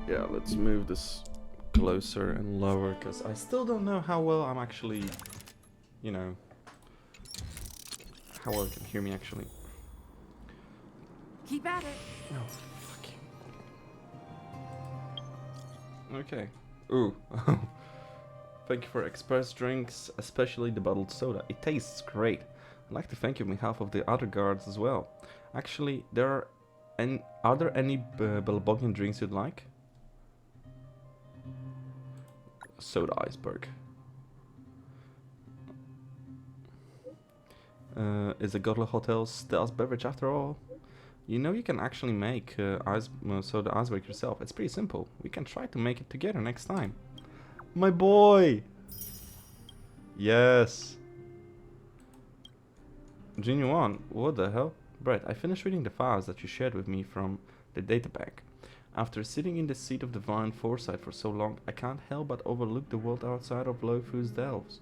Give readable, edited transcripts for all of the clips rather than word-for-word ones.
Yeah, let's move this closer and lower, because I still don't know how well I'm actually, you know, how well you can hear me actually. Keep at it. No, fuck you. Okay. Ooh. Thank you for express drinks, especially the bottled soda. It tastes great. I'd like to thank you on behalf of the other guards as well. Actually, are there any Balbogian drinks you'd like? Soda iceberg. Is the Godla Hotel's stealth beverage after all? You know you can actually make soda iceberg yourself. It's pretty simple. We can try to make it together next time. My boy! Yes! Genuine, what the hell? Brett, I finished reading the files that you shared with me from the databank. After sitting in the seat of divine foresight for so long, I can't help but overlook the world outside of Lofu's delves.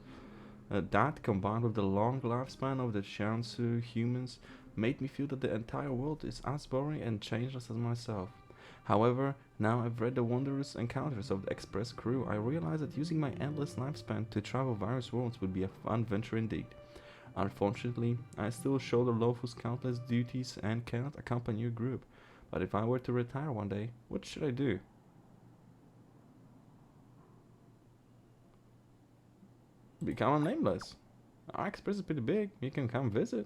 That, combined with the long lifespan of the Shansu humans, made me feel that the entire world is as boring and changeless as myself. However, now I've read the wondrous encounters of the Express crew, I realize that using my endless lifespan to travel various worlds would be a fun venture indeed. Unfortunately, I still shoulder Lofu's countless duties and cannot accompany your group. But if I were to retire one day, what should I do? Become a nameless. Our express is pretty big. You can come visit.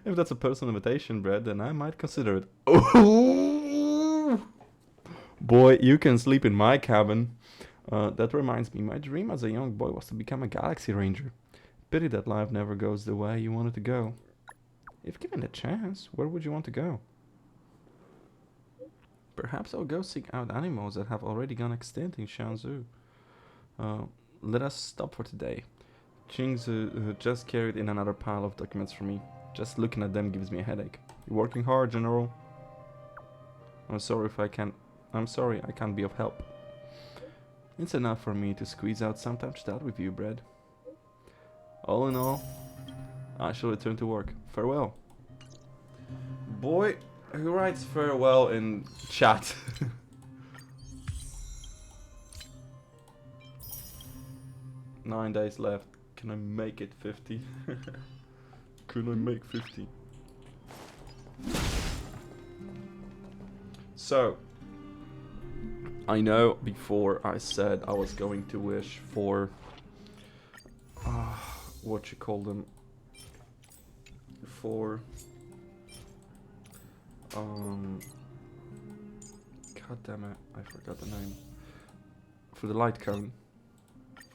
If that's a personal invitation, Brad, then I might consider it. Oh! Boy, you can sleep in my cabin. That reminds me, my dream as a young boy was to become a galaxy ranger. Pity that life never goes the way you want it to go. If given the chance, where would you want to go? Perhaps I'll go seek out animals that have already gone extinct in Shanzhou. Uh, Let us stop for today. Ching's just carried in another pile of documents for me. Just looking at them gives me a headache. You're working hard, General. I'm sorry if I can't. I'm sorry I can't be of help. It's enough for me to squeeze out some time to chat with you, Brad. All in all, I shall return to work. Farewell. Boy, who writes farewell in chat? 9 days left. Can I make it 50? Can I make 50? So, I know before I said I was going to wish for what you call them, for god damn it, I forgot the name, for the light cone,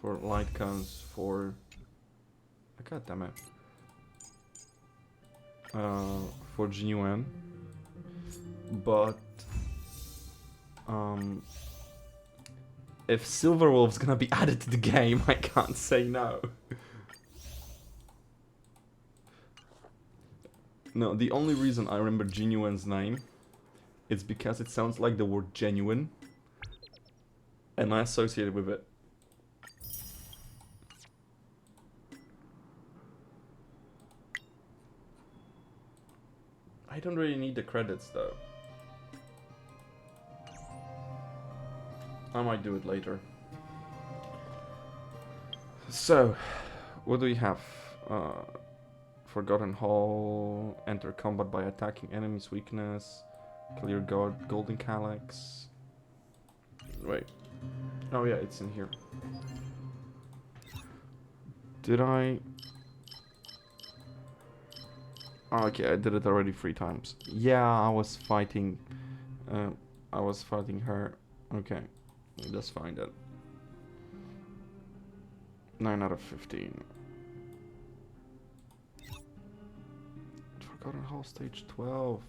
for light cones, for god damn it, for genuine, but if Silverwolf's gonna be added to the game, I can't say no. No, the only reason I remember Genuine's name is because it sounds like the word genuine, and I associate it with it. I don't really need the credits though. I might do it later. So, what do we have? Forgotten Hall, enter combat by attacking enemies' weakness, clear golden calyx. Wait. Oh yeah, it's in here. Did I? Oh, okay, I did it already 3 times. Yeah, I was fighting her. Okay, let's find it. 9 out of 15. Forgotten Hall stage 12,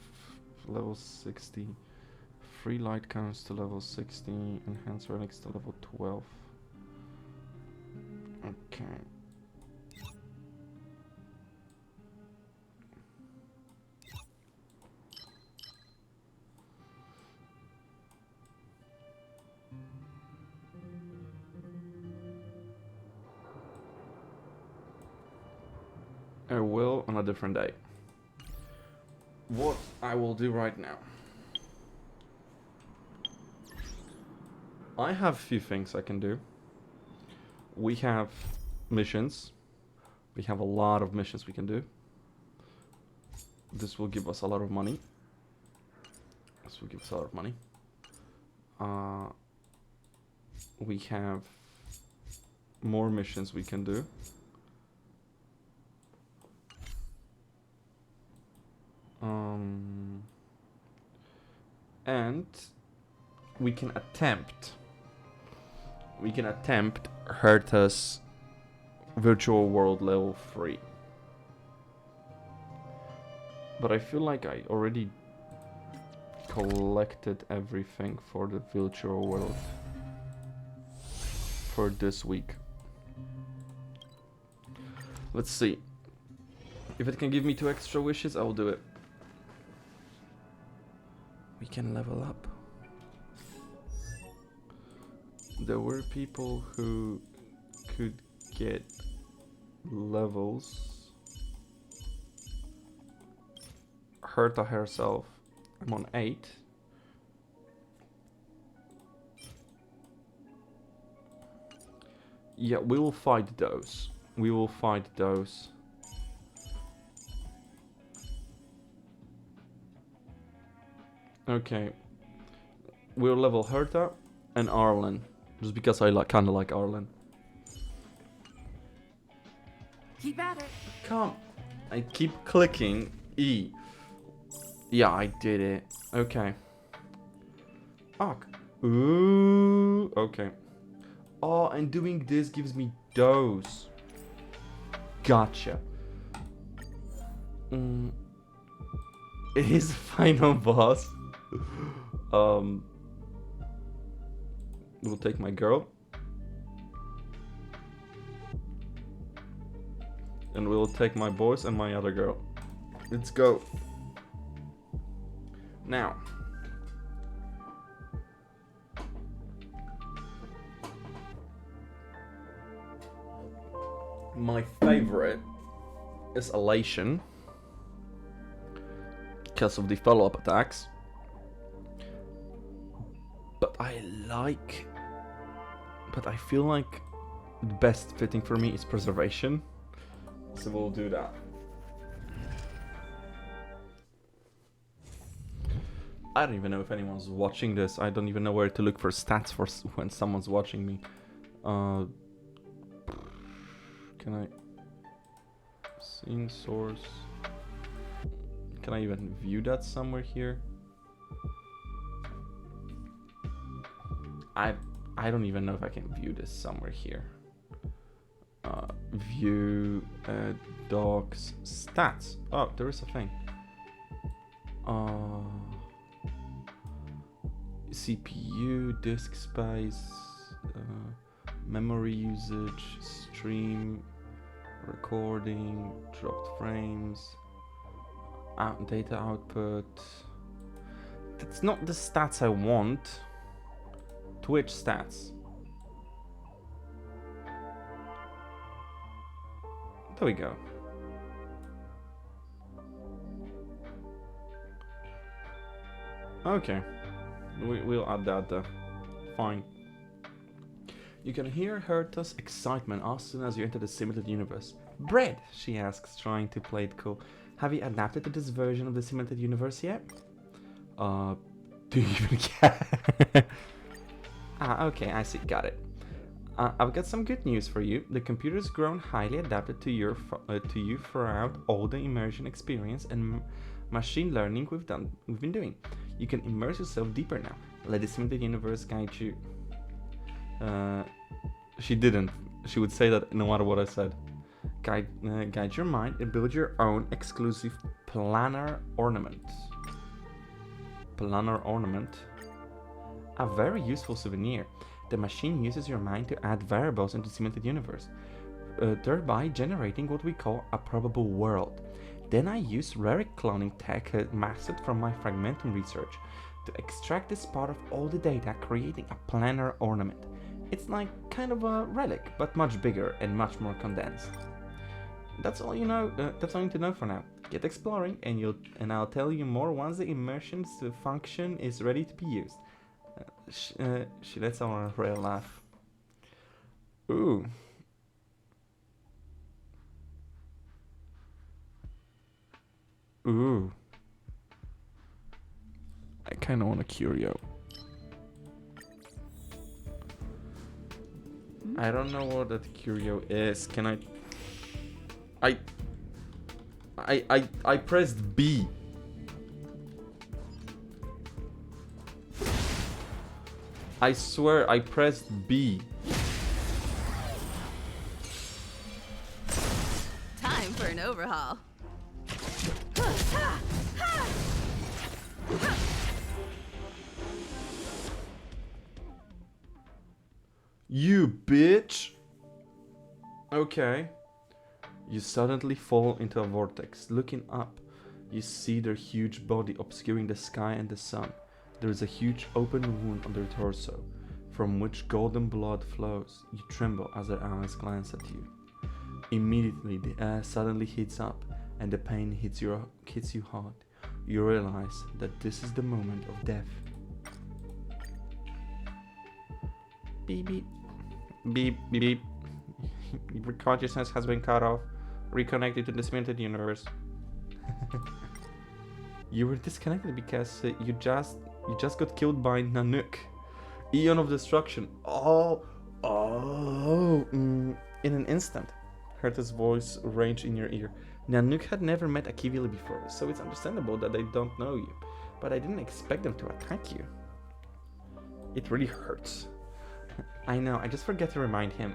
level 60. Free light counts to level 60. Enhanced relics to level 12. Okay. I will on a different day. What I will do right now I have a few things I can do. We have missions. We have a lot of missions we can do. This will give us a lot of money. This will give us a lot of money. We have more missions we can do. And we can attempt Herta's virtual world level 3. But I feel like I already collected everything for the virtual world for this week. Let's see. If it can give me 2 extra wishes, I'll do it. We can level up. There were people who could get levels. Herta herself. I'm on 8. Yeah, we will fight those. We will fight those. Okay. We'll level Herta and Arlen. Just because I kinda like Arlen. Keep at it. Come. I keep clicking E. Yeah, I did it. Okay. Fuck. Ooh. Okay. Oh, and doing this gives me those. Gotcha. It is the final boss. We'll take my girl. And we'll take my boys and my other girl. Let's go. Now. My favorite is Elation. Because of the follow-up attacks. But I feel like the best fitting for me is Preservation. So we'll do that. I don't even know if anyone's watching this. I don't even know where to look for stats for when someone's watching me. Can I... Scene source... Can I even view that somewhere here? I don't even know if I can view this somewhere here. View docs stats. Oh, there is a thing. CPU, disk space, memory usage, stream, recording, dropped frames, data output. That's not the stats I want. Twitch stats. There we go. Okay. We'll add that there. Fine. You can hear Herta's excitement as soon as you enter the simulated universe. Bread, she asks, trying to play it cool. Have you adapted to this version of the simulated universe yet? Do you even care? Okay, I see. Got it. I've got some good news for you. The computer's grown highly adapted to you throughout all the immersion experience and machine learning we've been doing. You can immerse yourself deeper now. Let the simulated universe guide you. She didn't. She would say that no matter what I said. Guide your mind and build your own exclusive planar ornament. Planar ornament. A very useful souvenir. The machine uses your mind to add variables into the simulated universe, thereby generating what we call a probable world. Then I use rare cloning tech mastered from my fragmentum research to extract this part of all the data, creating a planar ornament. It's like kind of a relic, but much bigger and much more condensed. That's all you know. That's all you need to know for now. Get exploring, and I'll tell you more once the immersion function is ready to be used. She lets out a real laugh. Ooh. Ooh. I kind of want a curio. I don't know what that curio is. Can I pressed B. I swear I pressed B. Time for an overhaul. You bitch! Okay. You suddenly fall into a vortex. Looking up, you see their huge body obscuring the sky and the sun. There is a huge open wound on their torso, from which golden blood flows. You tremble as their eyes glance at you. Immediately, the air suddenly heats up, and the pain hits you hard. You realize that this is the moment of death. Beep beep. Beep beep. Your consciousness has been cut off. Reconnected to the cemented universe. You were disconnected because you just got killed by Nanook. Eon of destruction. In an instant. Herta's voice ranged in your ear. Nanook had never met a Kivili before, so it's understandable that they don't know you. But I didn't expect them to attack you. It really hurts. I know, I just forget to remind him.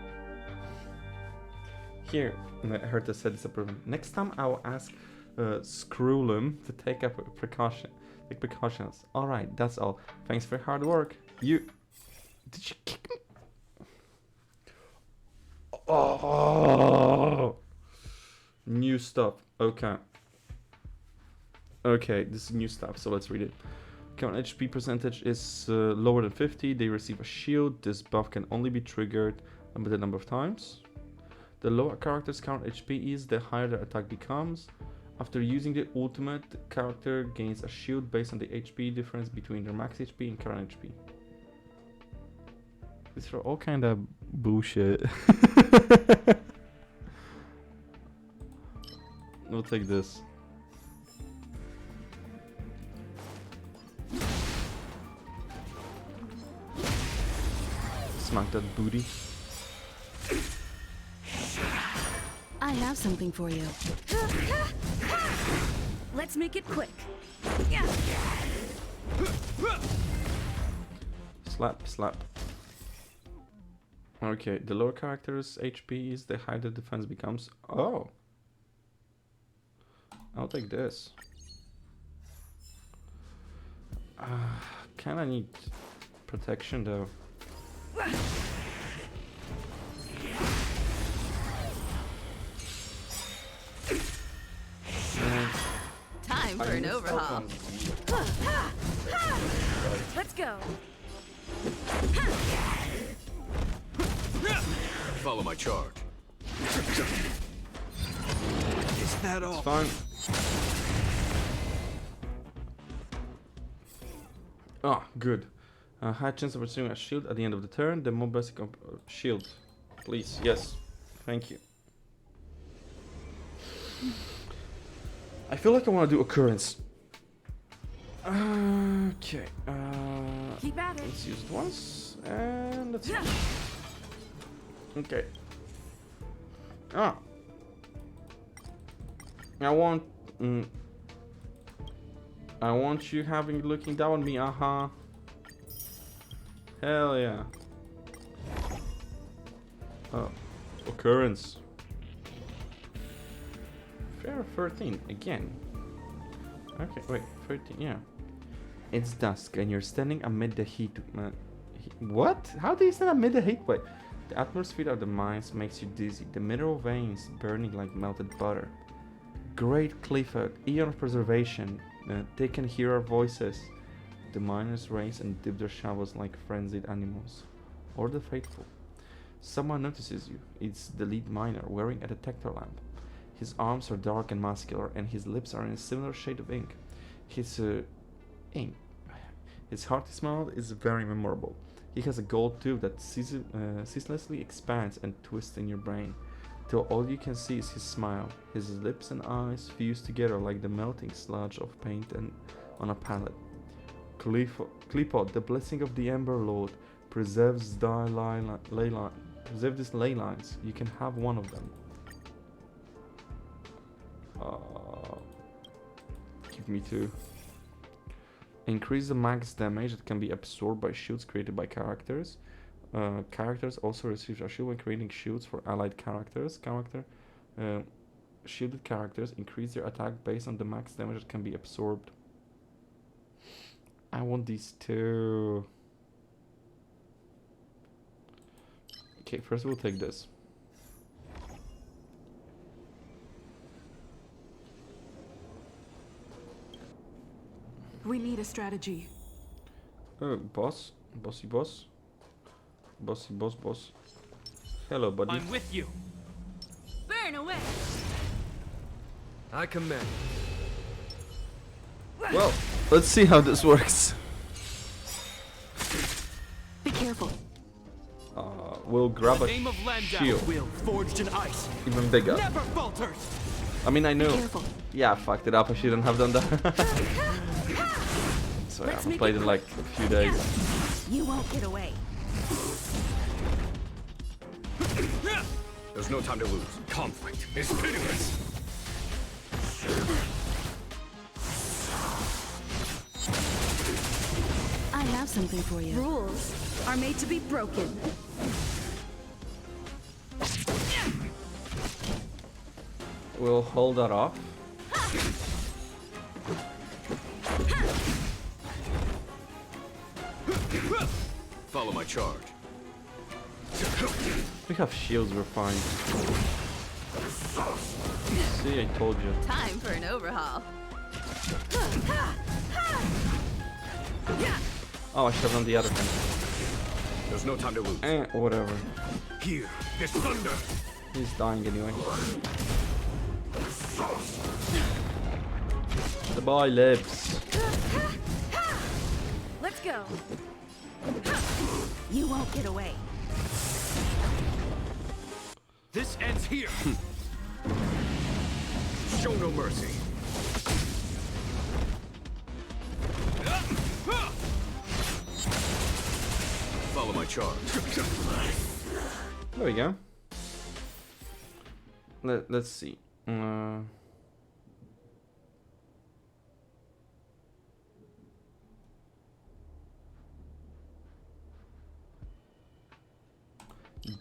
Here, Herta said disapproving. Next time I'll ask Screwlum to take precautions. Alright, that's all. Thanks for your hard work. Did you kick me? Oh! New stuff. Okay, this is new stuff, so let's read it. Current HP percentage is lower than 50. They receive a shield. This buff can only be triggered a limited number of times. The lower a character's current HP is, the higher their attack becomes. After using the ultimate, the character gains a shield based on the HP difference between their max HP and current HP. These are all kind of bullshit. We'll take this. Smack that booty. I have something for you. Let's make it quick. Slap, slap. Okay, the lower character's HP is, the higher the defense becomes. Oh. I'll take this. Kinda need protection though. Time for an overhaul. Let's go. Follow my charge. Is that all? It's fine. Ah, good. High chance of receiving a shield at the end of the turn. The more basic shield. Please, yes. Thank you. I feel like I want to do occurrence. Okay. Keep at it. Let's use it once. And let's... Okay. I want you looking down on me, Hell yeah. Oh, occurrence. Fair 13 again. Okay, wait, 13, yeah. It's dusk and you're standing amid the heat. What? How do you stand amid the heat? Wait. The atmosphere of the mines makes you dizzy. The mineral veins burning like melted butter. Great Clifford, Eon of Preservation. They can hear our voices. The miners race and dip their shovels like frenzied animals. Or the faithful. Someone notices you. It's the lead miner wearing a detector lamp. His arms are dark and muscular, and his lips are in a similar shade of ink. His His hearty smile is very memorable. He has a gold tooth that ceaselessly expands and twists in your brain, till all you can see is his smile. His lips and eyes fuse together like the melting sludge of paint and on a palette. Clipot, the blessing of the Ember Lord, preserves preserve these ley lines. You can have one of them. Give me 2. Increase the max damage that can be absorbed by shields created by characters. Characters also receive a shield when creating shields for allied characters. Shielded characters increase their attack based on the max damage that can be absorbed. I want these 2. Okay, first we'll take this. We need a strategy. Oh, boss. Bossy boss. Bossy boss. Hello, buddy. I'm with you. Burn away. I command. Well, let's see how this works. Be careful. We'll grab a Name of shield. Will forged in ice. Even bigger. Never falters. I mean, I know. Careful. Yeah, I fucked it up. I shouldn't have done that. So I Let's haven't make played it in like a few days. You won't get away. There's no time to lose. Conflict is pitiless. I have something for you. Rules are made to be broken. We'll hold that off. Follow my charge. We have shields, we're fine. See, I told you. Time for an overhaul. Oh, I should have done the other thing. There's no time to lose. Whatever. Here, there's thunder. He's dying anyway. The boy lives. Let's go. You won't get away. This ends here. Show no mercy. Follow my charge. There we go. Let's see.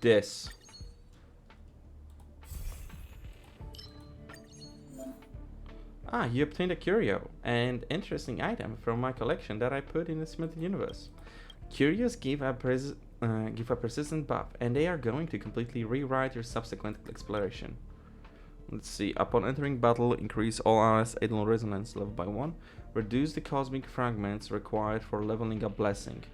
This. Ah, you obtained a curio, an interesting item from my collection that I put in the Smith universe. Curios give a persistent buff, and they are going to completely rewrite your subsequent exploration. Let's see. Upon entering battle, increase all allies' Eidolon resonance level by 1. Reduce the cosmic fragments required for leveling a blessing.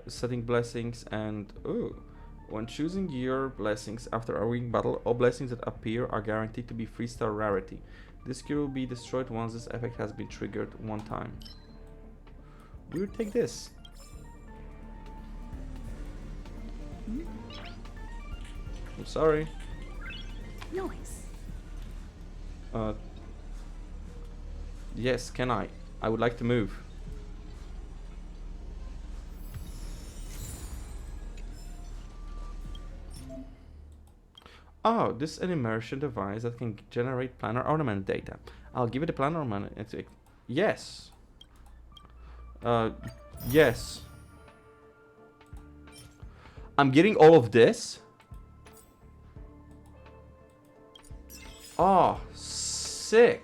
Setting blessings and... Ooh. When choosing your blessings after a weak battle, all blessings that appear are guaranteed to be 3-star rarity. This cure will be destroyed once this effect has been triggered 1 time. We will take this. I'm sorry. Noise. Yes, can I? I would like to move. Oh, this is an immersion device that can generate planar ornament data. I'll give it a planar ornament. Yes. Yes. I'm getting all of this. Oh, sick.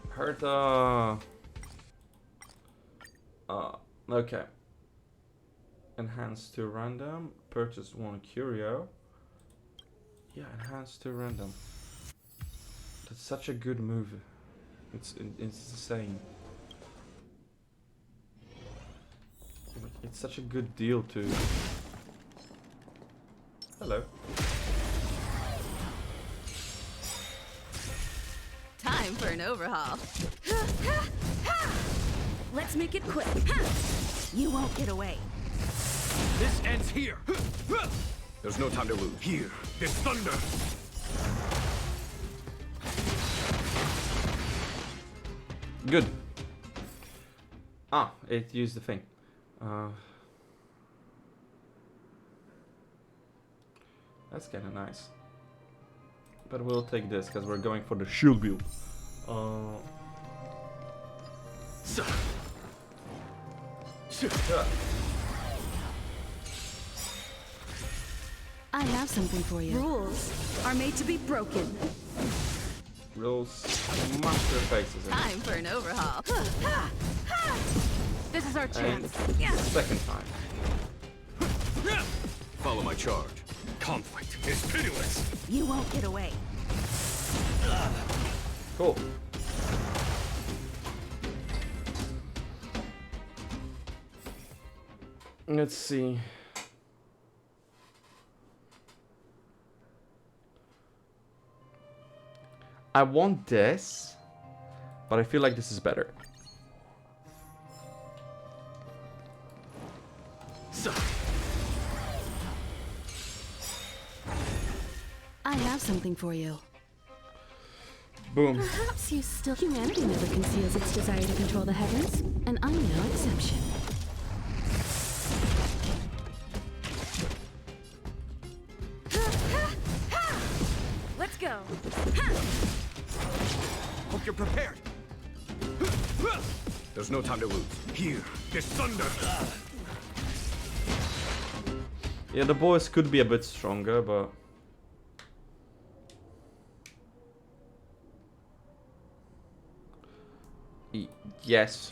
Hertha. Okay. Enhance to random. Purchase 1 curio. Yeah, enhance to random. That's such a good move. It's insane. It's such a good deal too. Hello. an overhaul. Let's make it quick. You won't get away. This ends here. There's no time to lose. Here, this thunder. Good. Ah, it used the thing. That's kind of nice. But we'll take this because we're going for the shield build. I have something for you. Rules are made to be broken. Rules smash their faces in. Time for an overhaul. This is our And chance. second time. Follow my charge. Conflict is pitiless. You won't get away. Cool. Let's see. I want this, but I feel like this is better. I have something for you. Boom. Perhaps you still... Humanity never conceals its desire to control the heavens, and I'm no exception. Let's go. Hope you're prepared. There's no time to lose. Here, this thunder. Yeah, the boys could be a bit stronger, but... Yes.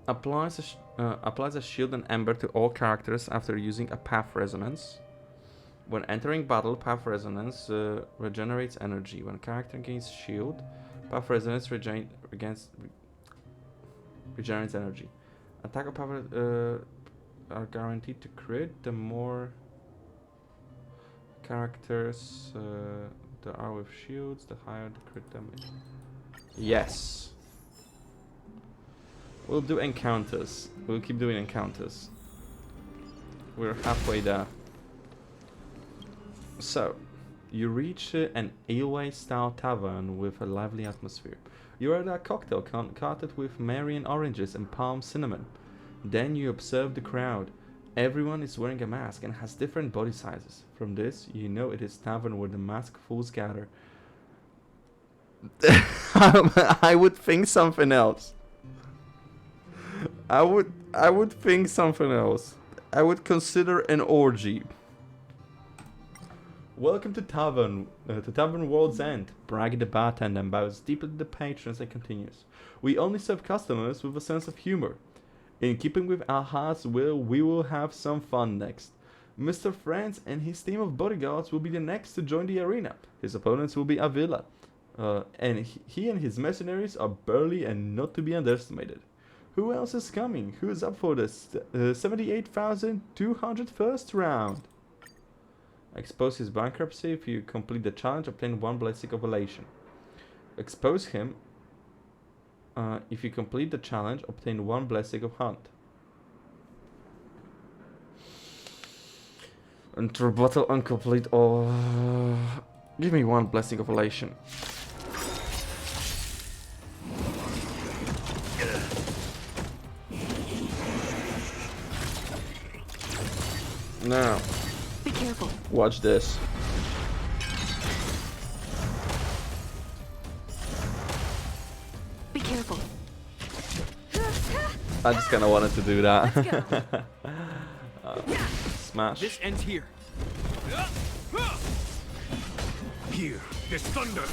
Applies a shield and ember to all characters after using a path resonance. When entering battle, path resonance regenerates energy. When a character gains shield, path resonance regenerates energy. Attack of path are guaranteed to crit. The more characters there are with shields, the higher the crit damage. Yes. We'll do encounters. We'll keep doing encounters. We're halfway there. So, you reach an aleway-style tavern with a lively atmosphere. You order a cocktail carted with Marian oranges and palm cinnamon. Then you observe the crowd. Everyone is wearing a mask and has different body sizes. From this, you know it is tavern where the masked fools gather. I would think something else. I would think something else. I would consider an orgy. Welcome to Tavern World's End. Bragg the bartender and bows deeply to the patrons and continues. We only serve customers with a sense of humor. In keeping with our heart's will, we will have some fun next. Mr. France and his team of bodyguards will be the next to join the arena. His opponents will be Avila. And he and his mercenaries are burly and not to be underestimated. Who else is coming? Who is up for the 78,200 first round? Expose his bankruptcy. If you complete the challenge, obtain 1 blessing of elation. Expose him. If you complete the challenge, obtain 1 blessing of hunt. Enter battle incomplete or... give me 1 blessing of elation. Now, Be careful. watch this. Be careful. I just kind of wanted to do that. Smash. This ends here. Here, this thunder.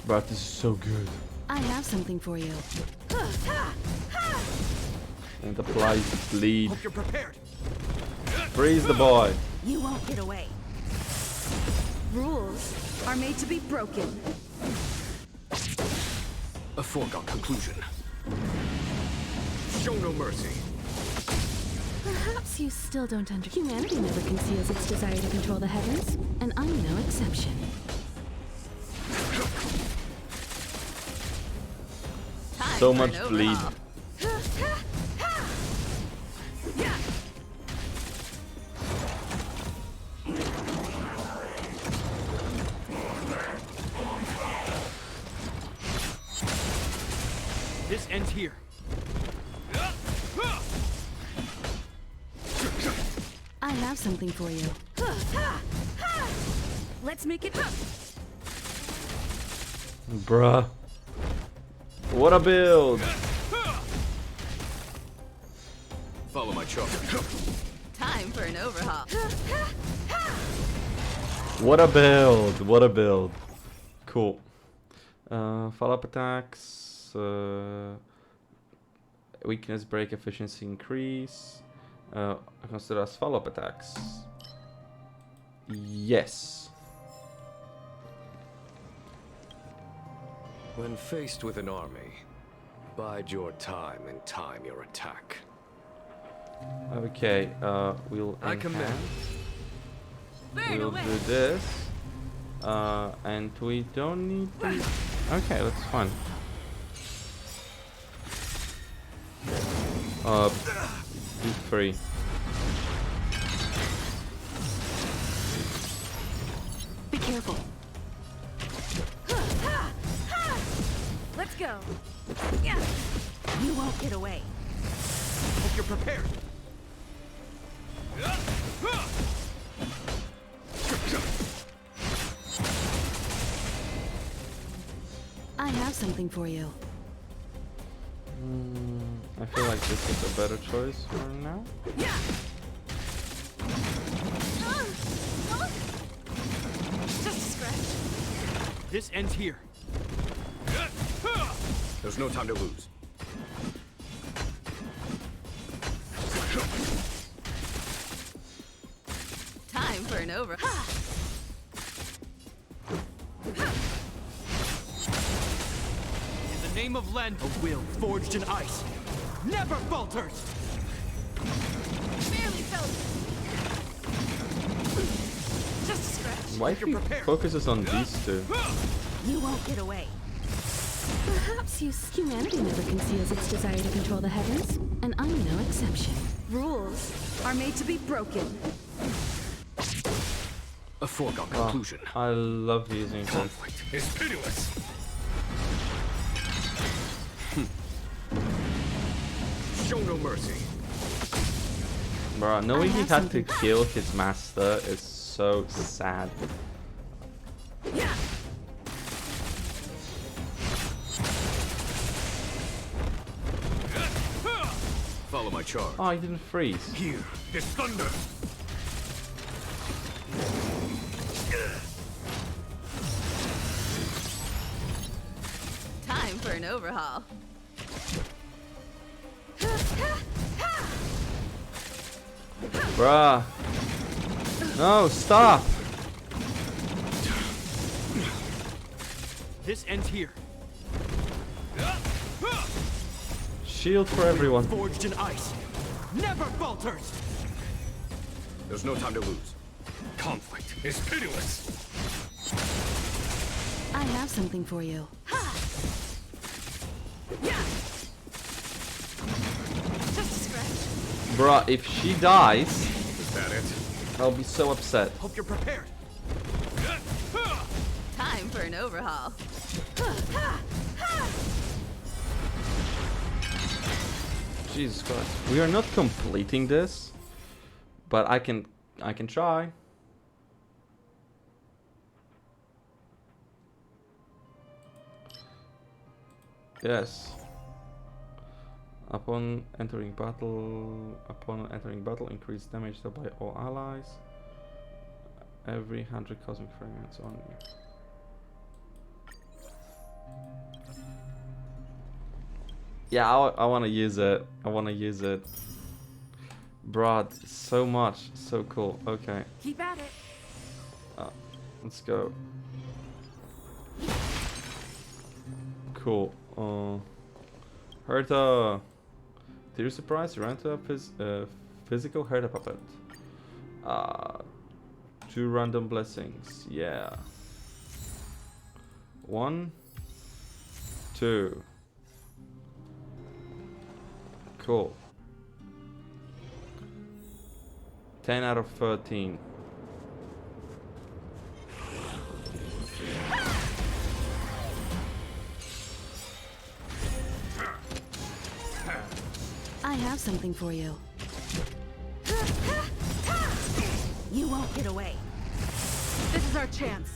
But this is so good. I have something for you. And applies the bleed. Hope you're prepared. Freeze the boy. You won't get away. Rules are made to be broken. A foregone conclusion. Show no mercy. Perhaps you still don't understand. Humanity never conceals its desire to control the heavens, and I'm no exception. Time So for much an bleed. overhaul. This ends here. I have something for you. Let's make it. Bruh. What a build! Follow my charge. Time for an overhaul. What a build! What a build! Cool. Follow-up attacks. Weakness break efficiency increase. Consider as follow-up attacks. Yes. When faced with an army, bide your time and time your attack. Okay, we'll I command. enhance. We'll do this. And we don't need to... Okay, that's fine. Do 3. Be careful. Let's go. Yeah. You won't get away. Hope you're prepared. I have something for you. I feel like this is a better choice for now. Yeah. Just a scratch. This ends here. There's no time to lose. Time for an overhaul. In the name of Len, a will forged in ice never falters. Barely felt it. Just a scratch. Why if he focuses on these two? You won't get away. Perhaps humanity never conceals its desire to control the heavens, and I'm no exception. Rules are made to be broken. A foregone conclusion. I love using this. Conflict is pitiless. Show no mercy. Bro, knowing he have had to something. kill his master is so sad. Yeah. Follow my charge. Oh, he didn't freeze. Here, this thunder. Time for an overhaul. Bruh. No, stop. This ends here. Shield for everyone. Forged in ice never falters. There's no time to lose. Conflict is pitiless. I have something for you. Yeah. Just a scratch. Bruh, if she dies, Is that it? I'll be so upset. Hope you're prepared. Time for an overhaul. Jesus Christ. We are not completing this, but I can try. Yes. Upon entering battle, increase damage dealt by all allies. Every 100 cosmic fragments only. Yeah, I want to use it. I want to use it. Bruh, so much. So cool. Okay. Keep at it. Let's go. Cool. Herta. To your surprise, he ran to up his Physical hurt a puppet. 2 random blessings. Yeah. 1, 2. Cool. 10 out of 13. I have something for you. You won't get away. This is our chance.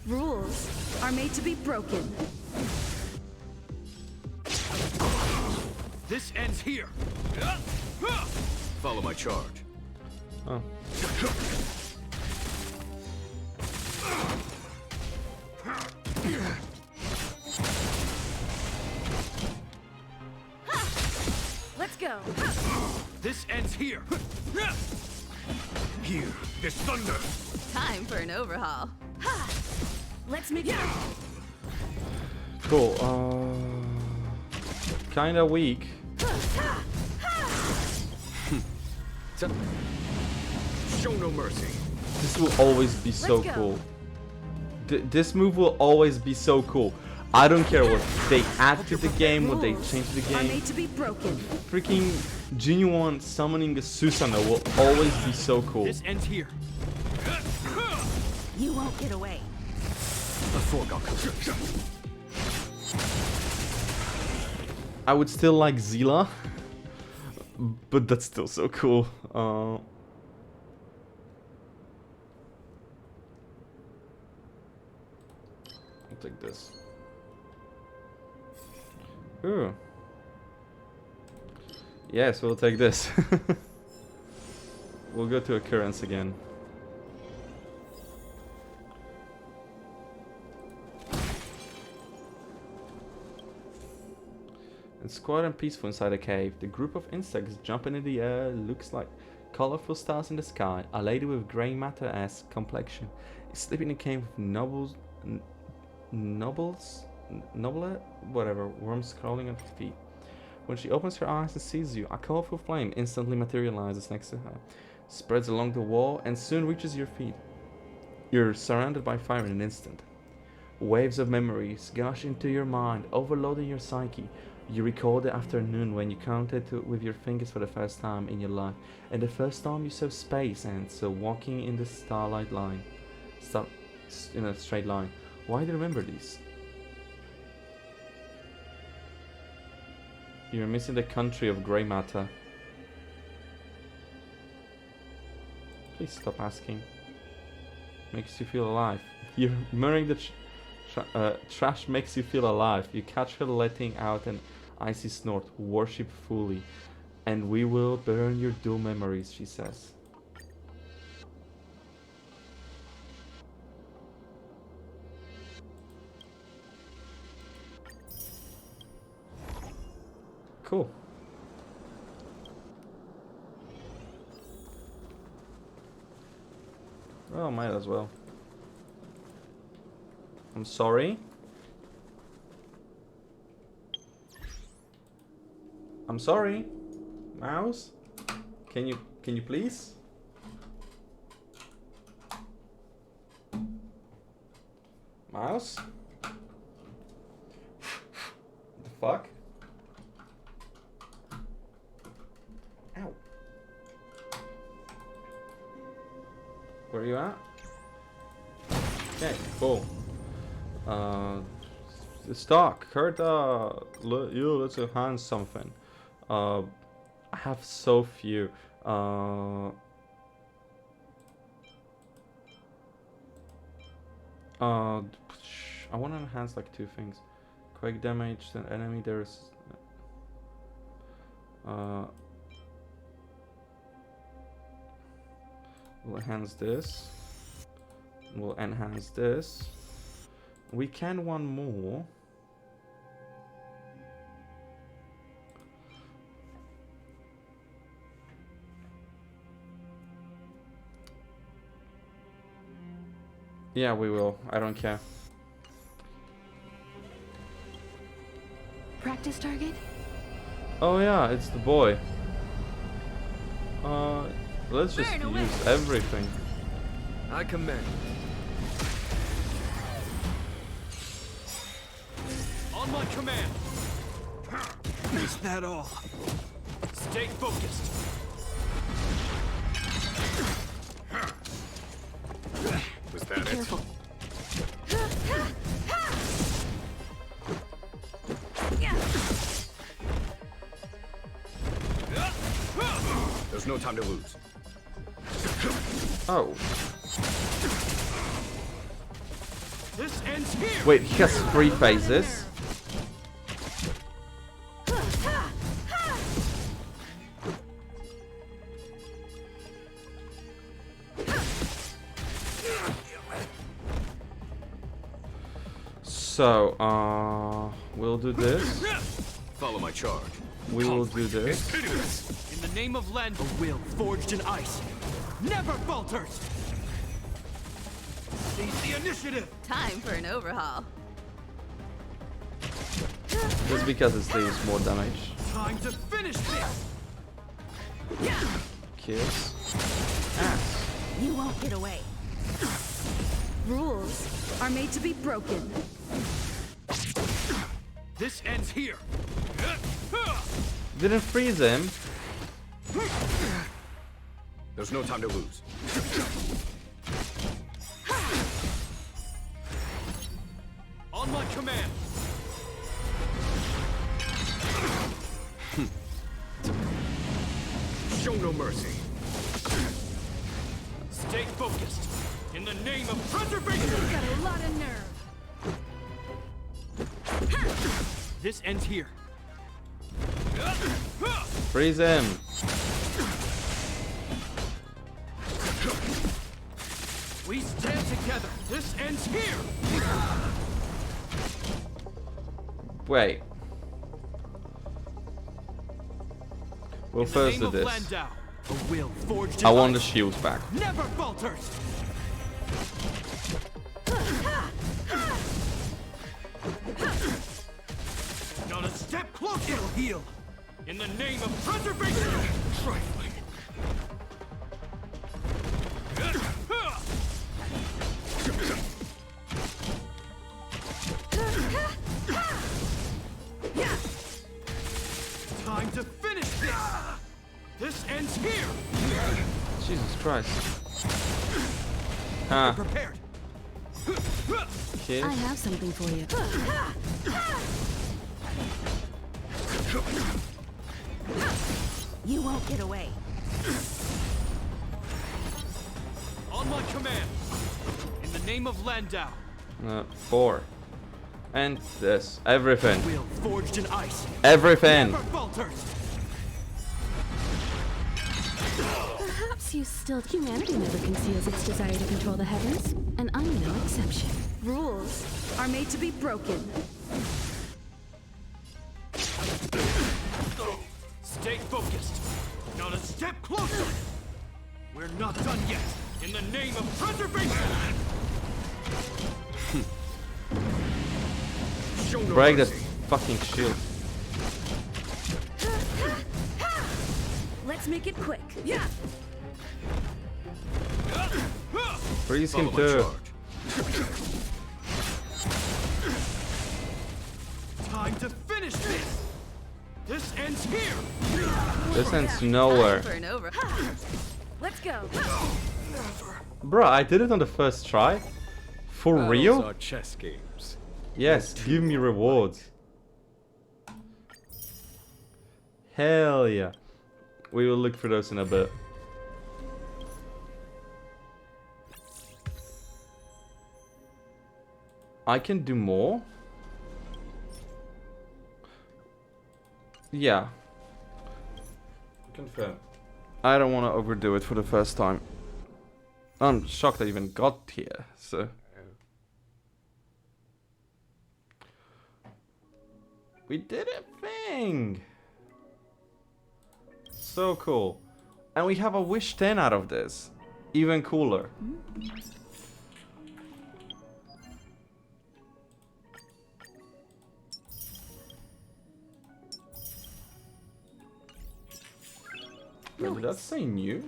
Rules are made to be broken. This ends here. Follow my charge. Oh. Let's go. This ends here. Here, this thunder. Time for an overhaul. Let's make it. Cool. Kinda weak. Show no mercy. This will always be so Let's go. cool. This move will always be so cool. I don't care what they add to the game, what they change to the Are game. made to be broken. Freaking genuine summoning a Susanoo will always be so cool. This ends here. You won't get away. A foregone conclusion. I would still like Zila, but that's still so cool. I'll take this. Ooh. Yes, we'll take this. We'll go to occurrence again. It's quiet and peaceful inside a cave. The group of insects jumping in the air looks like colorful stars in the sky. A lady with grey matter-esque complexion is sleeping in a cave with whatever, worms crawling at her feet. When she opens her eyes and sees you, a colorful flame instantly materializes next to her, spreads along the wall, and soon reaches your feet. You're surrounded by fire in an instant. Waves of memories gush into your mind, overloading your psyche. You recall the afternoon when you counted with your fingers for the first time in your life, and the first time you saw space ants walking in the starlight line, in a straight line. Why do you remember these? You're missing the country of grey matter. Please stop asking. Makes you feel alive. You're murmuring the trash makes you feel alive. You catch her letting out an icy snort. Worship fully, and we will burn your dull memories, she says. Cool. Well, might as well. I'm sorry. I'm sorry. Mouse? Can you please? Mouse? The fuck? Ow. Where are you at? Okay, cool. Stock, Kurt, let's enhance something. I have so few. I want to enhance like 2 things. Quake damage, then enemy, there's... we'll enhance this. We'll enhance this. We can one more. Yeah, we will. I don't care. practice target? Oh yeah, it's the boy. Let's just Burn away. use everything. I command. On my command. Is that all? Stay focused. Was that Be careful. There's no time to lose. Oh. This ends here. Wait, he has 3 phases? So, we'll do this. Follow my charge. We will do this. Pitiless. In the name of land, a will forged in ice never falters. Seize the initiative. Time for an overhaul. Just because it deals more damage. Time to finish this. Kills. Ass. You won't get away. Rules are made to be broken. This ends here. Didn't freeze him. There's no time to lose. On my command. Show no mercy. Stay focused. In the name of preservation. Got a lot of nerve. This ends here. Freeze him. We stand together. This ends here. Wait. We'll In the first name do of this. Landau, a will forged in I want the ice shields back. never falters. Not a step closer. It'll heal. In the name of preservation. Trifling. Time to finish this. This ends here. Jesus Christ. Huh. Prepared. Kiss. I have something for you. You won't get away. On my command. In the name of Landau. 4. And this. Everything. Will forged in ice. Everything. Never falters. Perhaps you still... Humanity never conceals its desire to control the heavens, and I'm no exception. Rules are made to be broken. Stay focused. Not a step closer. We're not done yet. In the name of preservation. Show no Break that mercy. fucking shield. Let's make it quick. Yeah. Freeze him Follow my too. charge. Time to finish this. This ends here. This ends nowhere. Time for an overhaul. Let's go. Bruh, I did it on the first try. For real? Are chess games. Yes, give me rewards. Hell yeah. We will look for those in a bit. I can do more? Yeah. Confirm. I don't want to overdo it for the first time. I'm shocked I even got here, so... We did a thing! So cool. And we have a wish 10 out of this. Even cooler. Wait, did that Noise. say new?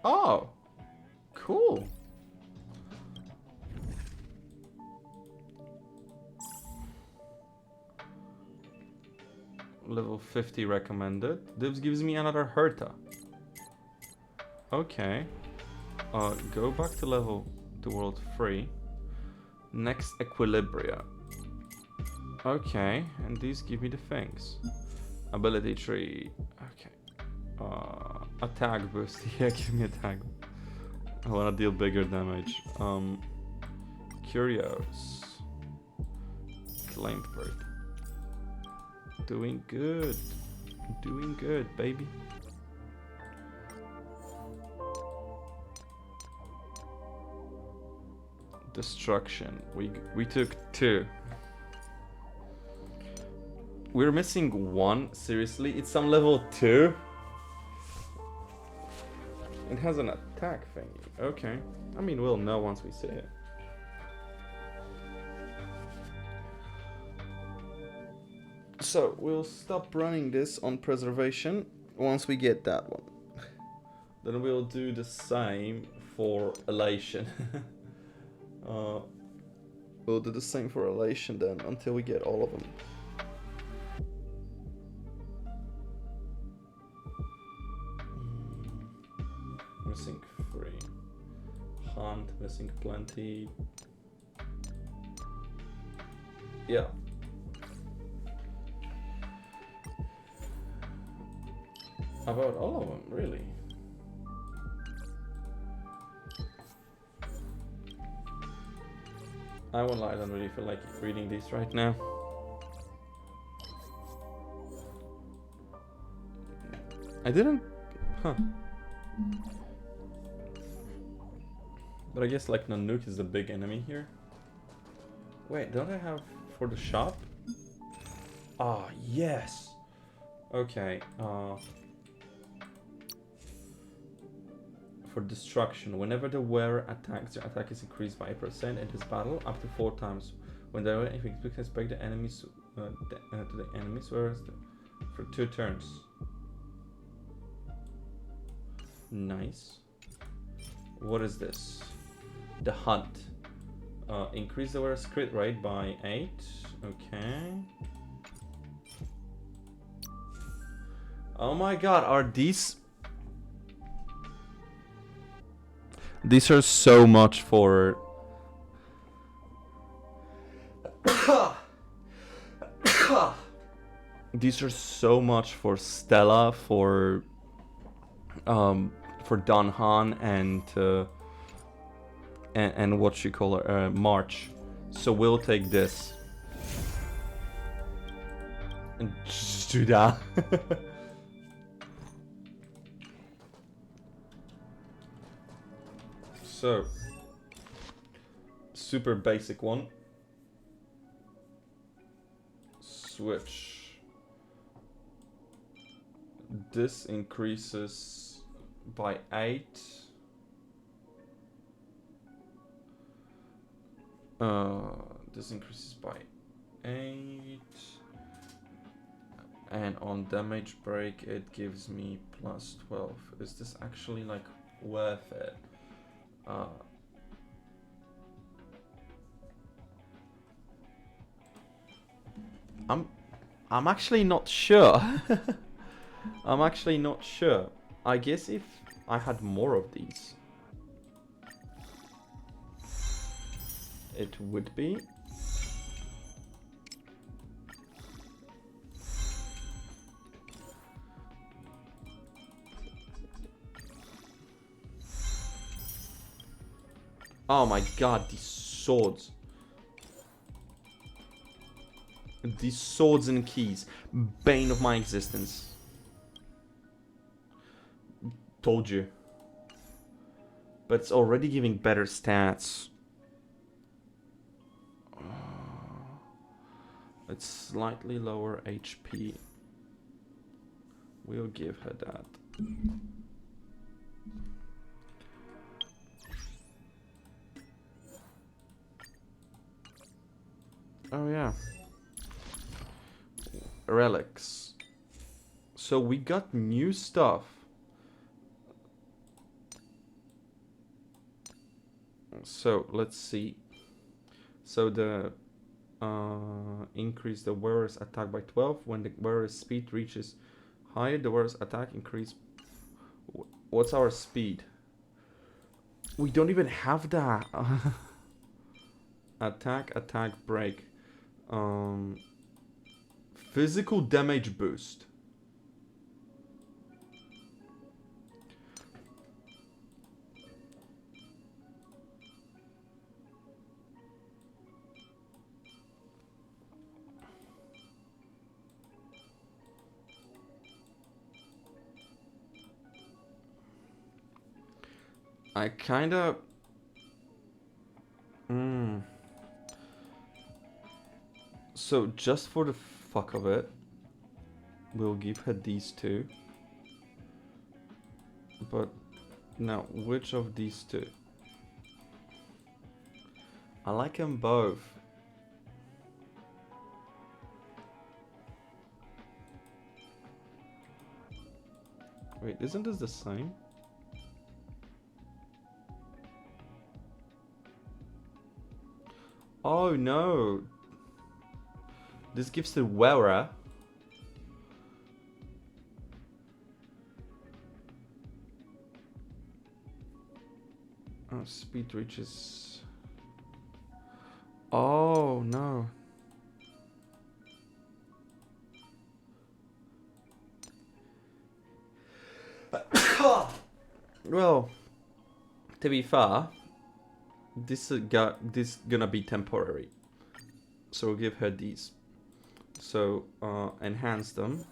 Oh! Cool! Level 50 recommended. This gives me another Herta. Okay. Go back to world 3. Next Equilibria. Okay, and these give me the things. Ability tree. Okay. Attack boost. Yeah, give me attack. I wanna deal bigger damage. Curios. Claimed bird. Doing good. Doing good, baby. Destruction. We took 2. We're missing 1. Seriously, it's some level 2. It has an attack thingy. Okay. I mean, we'll know once we see it. So we'll stop running this on preservation once we get that one. Then we'll do the same for elation. We'll do the same for elation then until we get all of them. Missing 3. Hunt, missing plenty. Yeah. About all of them, really. I won't lie, I don't really feel like reading these right now. I didn't... Huh. But I guess like Nanook is the big enemy here. Wait, don't I have for the shop? Ah, yes! Okay, for destruction, whenever the wearer attacks, your attack is increased by 8% in this battle, up to 4 times. When the wearer expects the enemies to the enemies, whereas for 2 turns. Nice. What is this? The hunt. Increase the wearer's crit rate by 8. Okay. Oh my god, are these... These are so much for... These are so much for Stella, for Don Han and what you call her, March. So we'll take this. And just do that. So, super basic one. Switch. This increases by 8. This increases by 8. And on damage break it gives me plus 12. Is this actually like worth it? I'm actually not sure. I'm actually not sure. I guess if I had more of these, it would be. Oh my god, these swords. These swords and keys. Bane of my existence. Told you. But it's already giving better stats. It's slightly lower HP. We'll give her that. Oh yeah. Relics. So we got new stuff. So let's see. So the increase the wearer's attack by 12 when the wearer's speed reaches higher. The wearer's attack increase. What's our speed? We don't even have that. Attack, break. Physical damage boost. I kinda... So, just for the fuck of it, we'll give her these two. But, now, which of these two? I like them both. Wait, isn't this the same? Oh no! This gives the wearer speed reaches. Oh no! Well, to be fair, this gonna be temporary, so we'll give her these. So enhance them.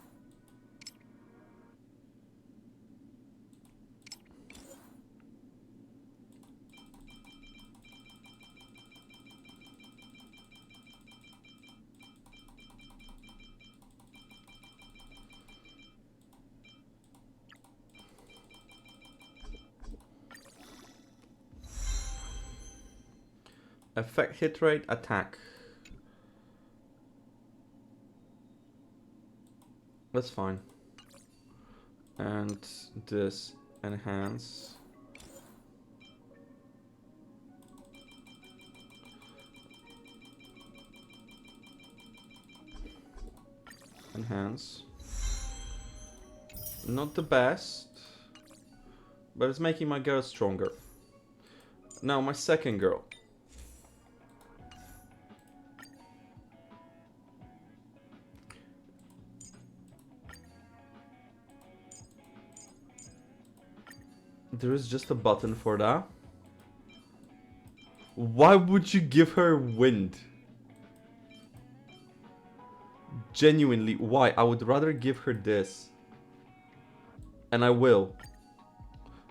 Effect hit rate attack. That's fine. And this enhance. Enhance. Not the best, but it's making my girl stronger. Now my second girl. There is just a button for that. Why would you give her wind? Genuinely, why? I would rather give her this. And I will.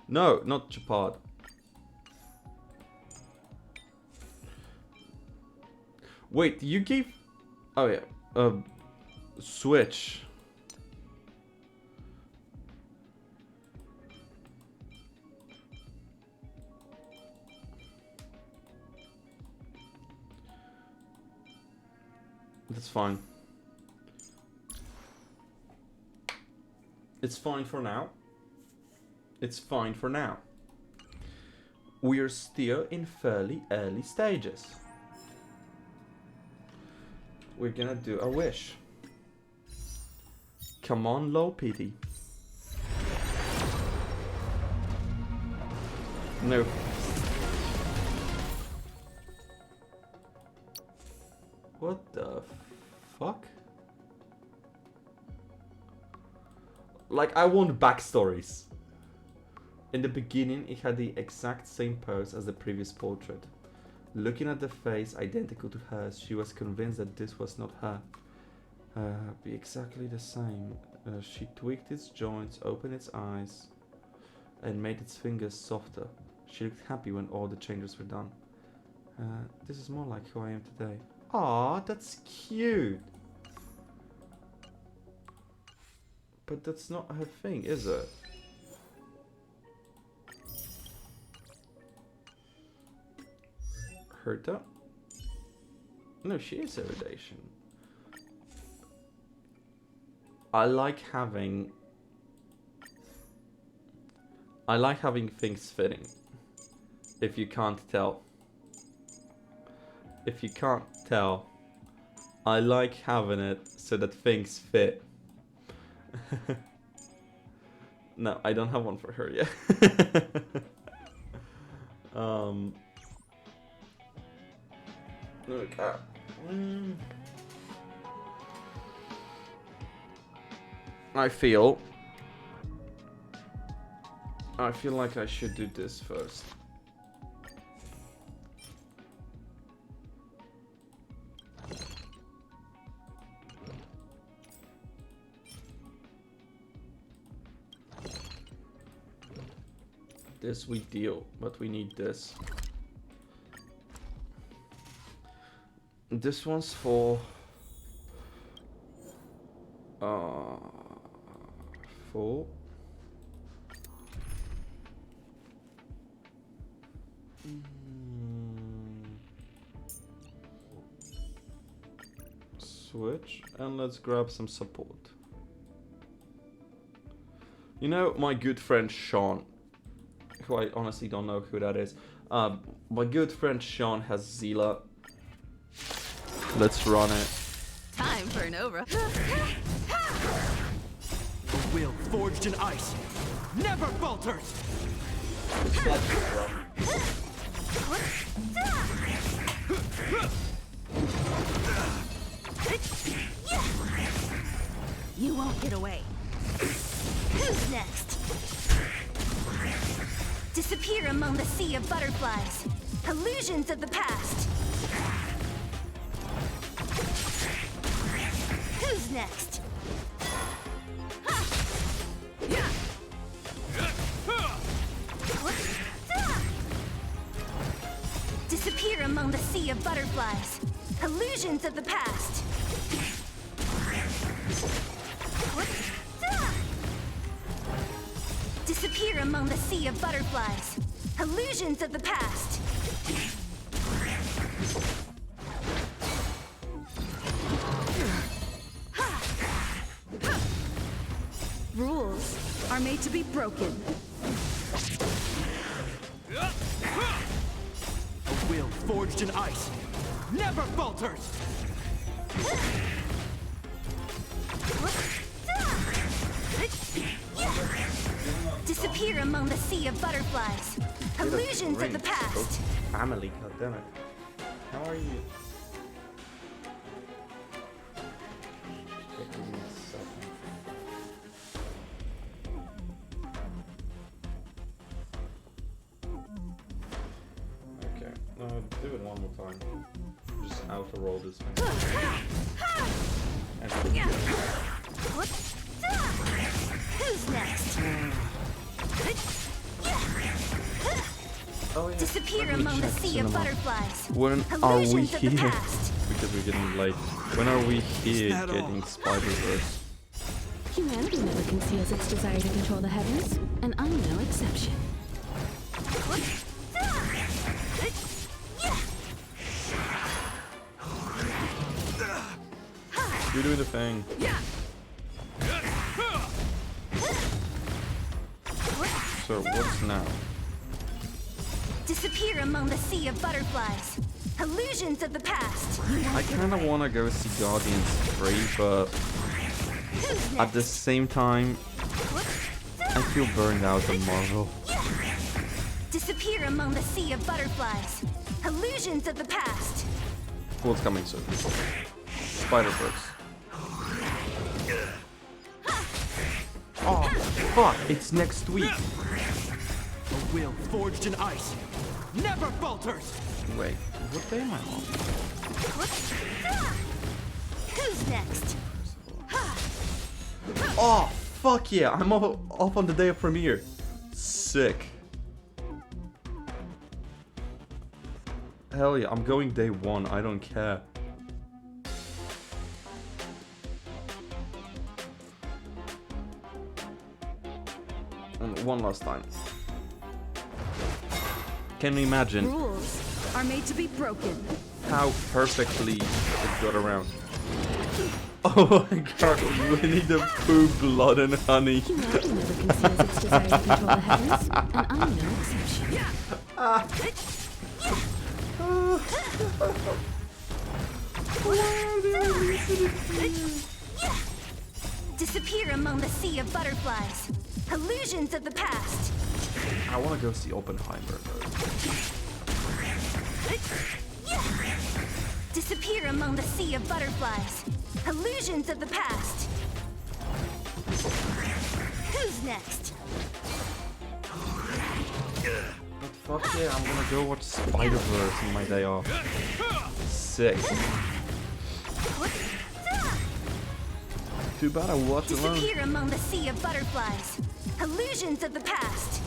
No, not Chapad. Wait, you gave... Oh yeah. Switch. That's fine. It's fine for now. It's fine for now. We're still in fairly early stages. We're gonna do a wish. Come on, low pity. No. What the fuck? Like, I want backstories. In the beginning, it had the exact same pose as the previous portrait. Looking at the face identical to hers, she was convinced that this was not her. Be exactly the same. She tweaked its joints, opened its eyes, and made its fingers softer. She looked happy when all the changes were done. This is more like who I am today. Aw, that's cute. But that's not her thing, is it? Herta? No, she is erudition. I like having I like having things fitting. If you can't tell. If you can't tell, I like having it so that things fit. No, I don't have one for her yet. Okay. I feel like I should do this first. This we deal, but we need this. This one's for full. Switch, and let's grab some support. You know, my good friend Sean, who I honestly don't know who that is. My good friend Sean has Zila. Let's run it. Time for an over. A will forged in ice never falters. You won't get away. Who's next? Disappear among the sea of butterflies. Illusions of the past. Who's next? Disappear among the sea of butterflies. Illusions of the past. Disappear among the sea of butterflies. Illusions of the past. Rules are made to be broken. A will forged in ice never falters. Disappear among the sea of butterflies. Illusions of the past. Family, goddammit. How are you? Give me a second. Okay, do it one more time. Just auto roll this thing. Who's next? Oh, yeah. Disappear Let me among the check sea of cinema. butterflies. When are we Illusions of the here? past. Because we're getting late. When are we here that getting all? Spider-Verse? Humanity never conceals its desire to control the heavens, and I'm no exception. You're doing the thing. So what's now? Disappear among the sea of butterflies. Illusions of the past. I kind of want to go see Guardians 3, but Who's at the next? same time, I feel burned out on Marvel. Disappear among the sea of butterflies. Illusions of the past. What's coming soon? Spider-Verse. Oh, fuck, it's next week. A will forged in ice never falters. Wait, what day am I on? Who's next? Oh, fuck yeah, I'm off on the day of premiere. Sick. Hell yeah, I'm going day one, I don't care. And one last time. Can you imagine Rules are made to be broken. how perfectly it got around? Oh my god, Winnie the Pooh, blood and honey. Humanity never conceals its desire to control the heavens, and I'm no exception. Disappear among the sea of butterflies. Illusions of the past. I want to go see Oppenheimer though. Disappear among the sea of butterflies. Illusions of the past. Who's next? But fuck yeah, I'm gonna go watch Spider-Verse in my day off. Sick. Too bad I watched alone. Disappear among the sea of butterflies. Illusions of the past.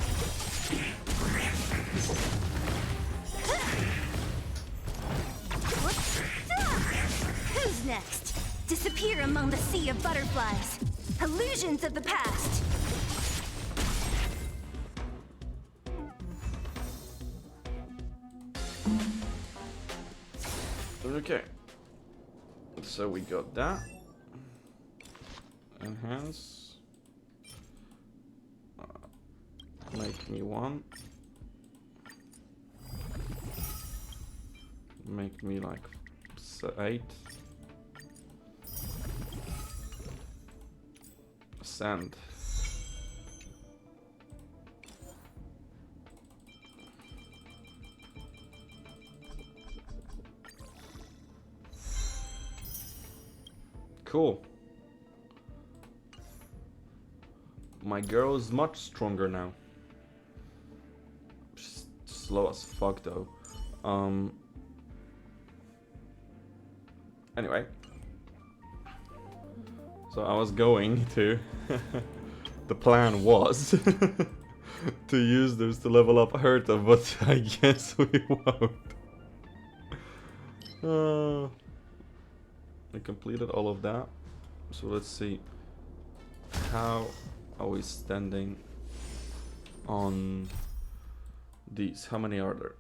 Who's next? Disappear among the sea of butterflies. Illusions of the past. Okay. So we got that. Enhance. Make me one. Make me like 8. Sand. Cool. My girl is much stronger now. She's slow as fuck though. Anyway. So I was going to... the plan was to use those to level up Herta, but I guess we won't. I completed all of that. So let's see. How are we standing on these? How many are there?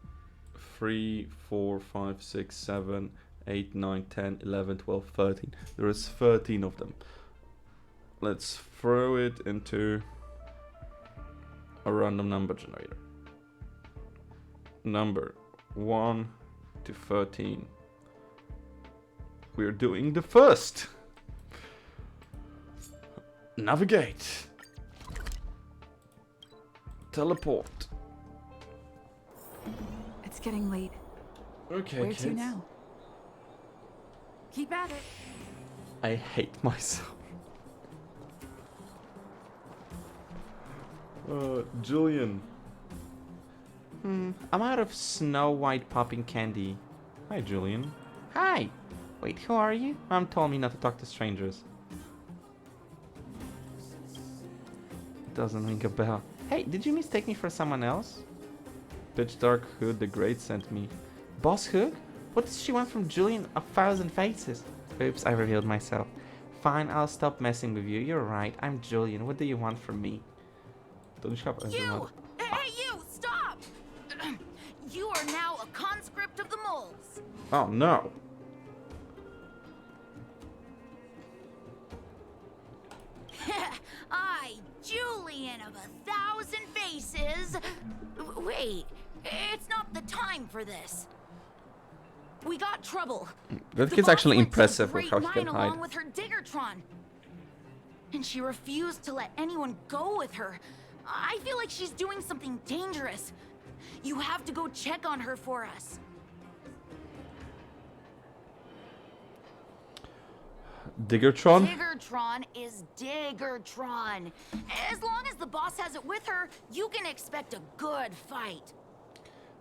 3, 4, 5, 6, 7, 8, 9, 10, 11, 12, 13. There is 13 of them. Let's throw it into a random number generator. Number 1 to 13. We're doing the first. Navigate. Teleport. It's getting late. Okay, Where kids. to now? Keep at it. I hate myself. Julian. I'm out of Snow White popping candy. Hi, Julian. Hi. Wait, who are you? Mom told me not to talk to strangers. Doesn't ring a bell. Hey, did you mistake me for someone else? Pitch Dark Hood the Great sent me. Boss Hook? What does she want from Julian of 1,000 Faces? Oops, I revealed myself. Fine, I'll stop messing with you. You're right, I'm Julian. What do you want from me? You! Hey, you! Stop! You are now a conscript of the moles. Oh no. I, Julian of 1,000 Faces. Wait, it's not the time for this. We got trouble. That The kid's boss actually went to the impressive with Great how he Mine can hide. along with her Diggertron. And she refused to let anyone go with her. I feel like she's doing something dangerous. You have to go check on her for us. Diggertron? Diggertron is Diggertron. As long as the boss has it with her, you can expect a good fight.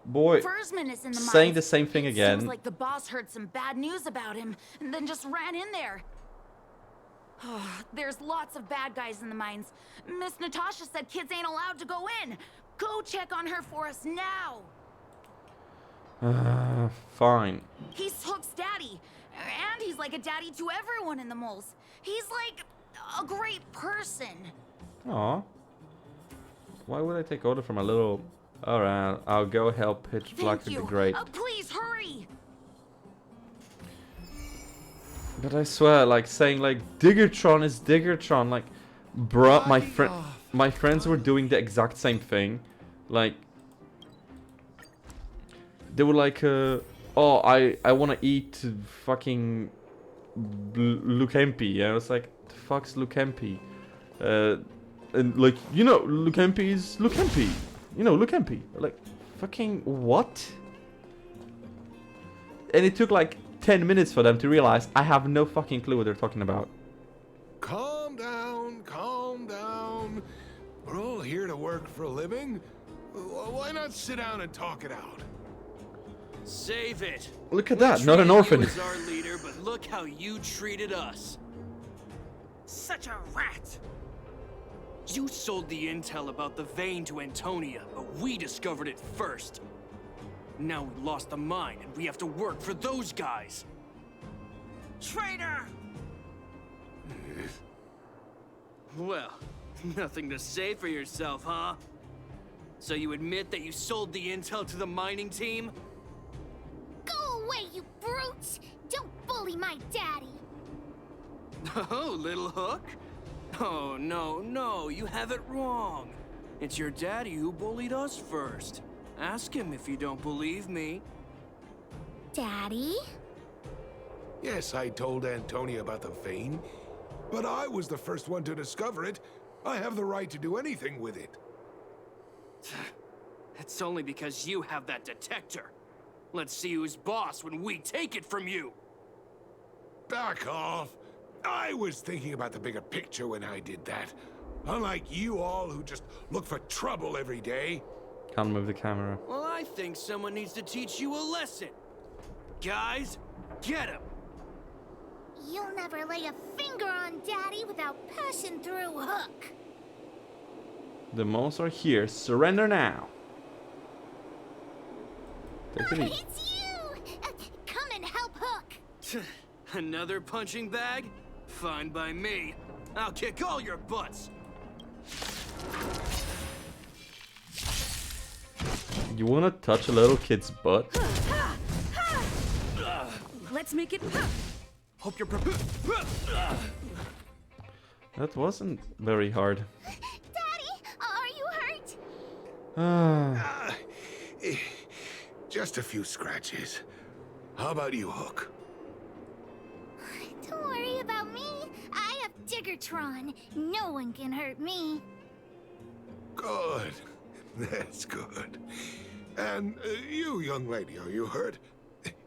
Boy, Fursman is in the saying mines. the same thing again. Seems like the boss heard some bad news about him and then just ran in there. There's lots of bad guys in the mines. Miss Natasha said kids ain't allowed to go in. Go check on her for us now. Fine. He's Hook's daddy. And he's like a daddy to everyone in the moles. He's like a great person. Aw. Why would I take order from a little... Alright, I'll go help Pitch Black Thank to you. the Great. Please hurry. But I swear, like saying like Diggertron is Diggertron, like, bruh, my friends were doing the exact same thing, like, they were like, oh, I wanna eat fucking Lukempi. I was like, the fuck's Lukempi? And like, you know, Lukempi is Lukempi. You know, Lukempi. Like, fucking what? And it took like 10 minutes for them to realize I have no fucking clue what they're talking about. Calm down, calm down. We're all here to work for a living. Why not sit down and talk it out? Save it. Look at We that, not an treated orphan. You as our leader, but look how you treated us. Such a rat. You sold the intel about the vein to Antonia, but we discovered it first. Now we lost the mine, and we have to work for those guys. Traitor! Well, nothing to say for yourself, huh? So you admit that you sold the intel to the mining team? Go away, you brutes! Don't bully my daddy! Oh, little hook? Oh, no, you have it wrong. It's your daddy who bullied us first. Ask him if you don't believe me. Daddy? Yes, I told Antonia about the vein, but I was the first one to discover it. I have the right to do anything with it. It's only because you have that detector. Let's see who's boss when we take it from you. Back off. I was thinking about the bigger picture when I did that. Unlike you all who just look for trouble every day. Can't move the camera. Well, I think someone needs to teach you a lesson. Guys, get him! You'll never lay a finger on Daddy without passing through Hook. The moles are here. Surrender now. Take it easy. It's you! Come and help Hook. Another punching bag? Fine by me. I'll kick all your butts. You wanna touch a little kid's butt? Let's make it. Hope you're prepared. That wasn't very hard. Daddy, are you hurt? Ah, Just a few scratches. How about you, Hook? Don't worry about me. I have Diggertron. No one can hurt me. Good. That's good. And you, young lady, are you hurt?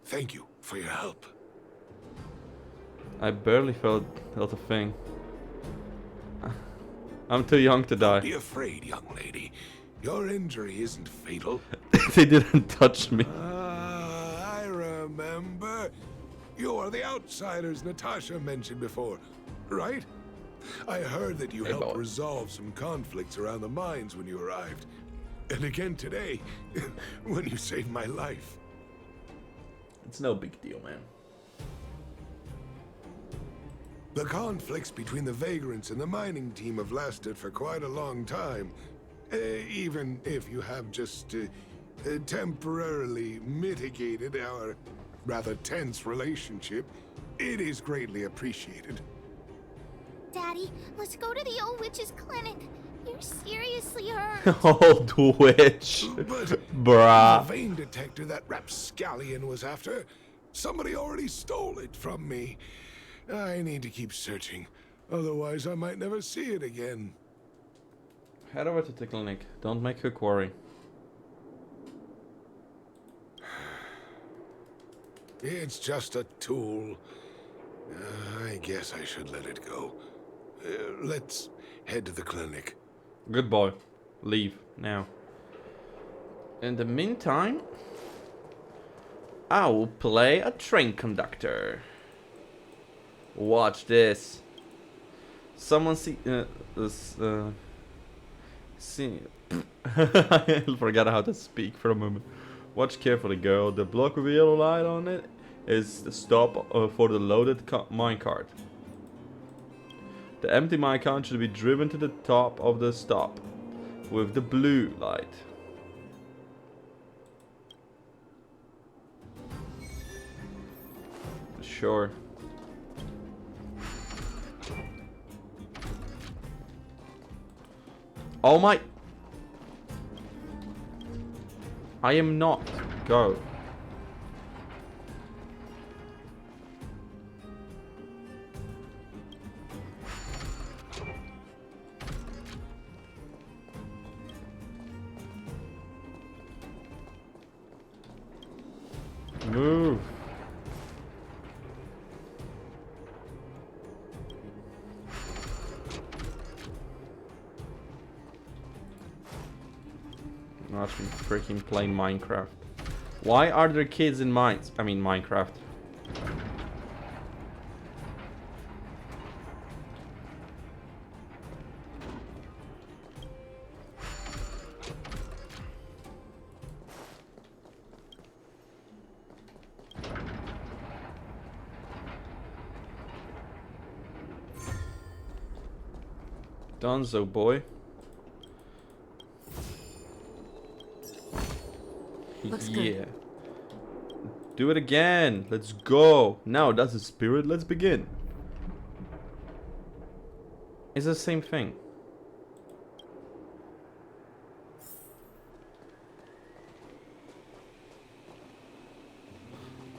Thank you for your help. I barely felt a thing. I'm too young to die. Don't be afraid, young lady. Your injury isn't fatal. They didn't touch me. I remember. You are the outsiders Natasha mentioned before, right? I heard that you Hey, helped boy. resolve some conflicts around the mines when you arrived. And again today, when you saved my life. It's no big deal, man. The conflicts between the vagrants and the mining team have lasted for quite a long time. Even if you have just temporarily mitigated our rather tense relationship, it is greatly appreciated. Daddy, let's go to the old witch's clinic. You're seriously hurt. Old witch. But the Bruh. vein detector that rapscallion was after, somebody already stole it from me. I need to keep searching, otherwise I might never see it again. Head over to the clinic. Don't make Hook worry. It's just a tool. I guess I should let it go. Let's head to the clinic. Good boy. Leave now. In the meantime, I will play a train conductor. Watch this. Someone see see. I forgot how to speak for a moment. Watch carefully, girl. The block with the yellow light on it is the stop for the loaded minecart. The empty minecart should be driven to the top of the stop with the blue light. Sure. Oh my... I am not. Go. Move. Watch me freaking play Minecraft. Why are there kids in mines? I mean Minecraft. Donzo boy. Looks Yeah. good. Do it again. Let's go. Now that's the spirit. Let's begin. It's the same thing.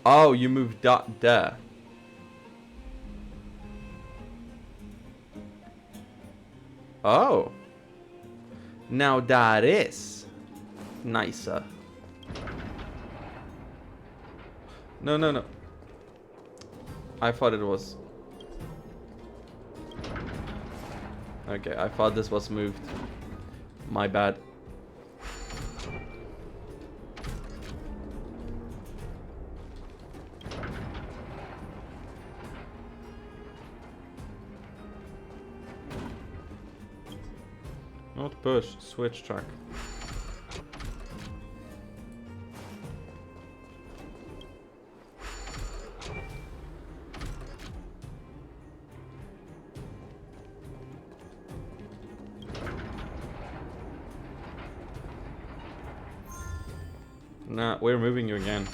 Oh, you moved that there. Oh. Now that is nicer. No, no, no. I thought it was. Okay, I thought this was moved. My bad. Not push, switch track. Nah, we're moving you again.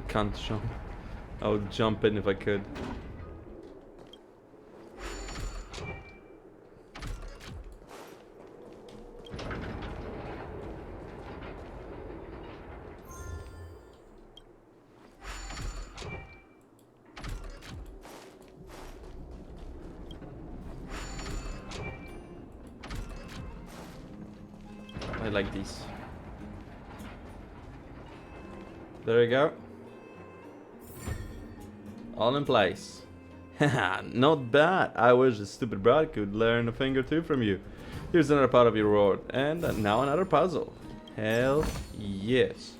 Can't jump. I would jump in if I could. I like these. There we go. All in place. Haha, not bad. I wish the stupid brat could learn a thing or two from you. Here's another part of your reward. And now another puzzle. Hell yes.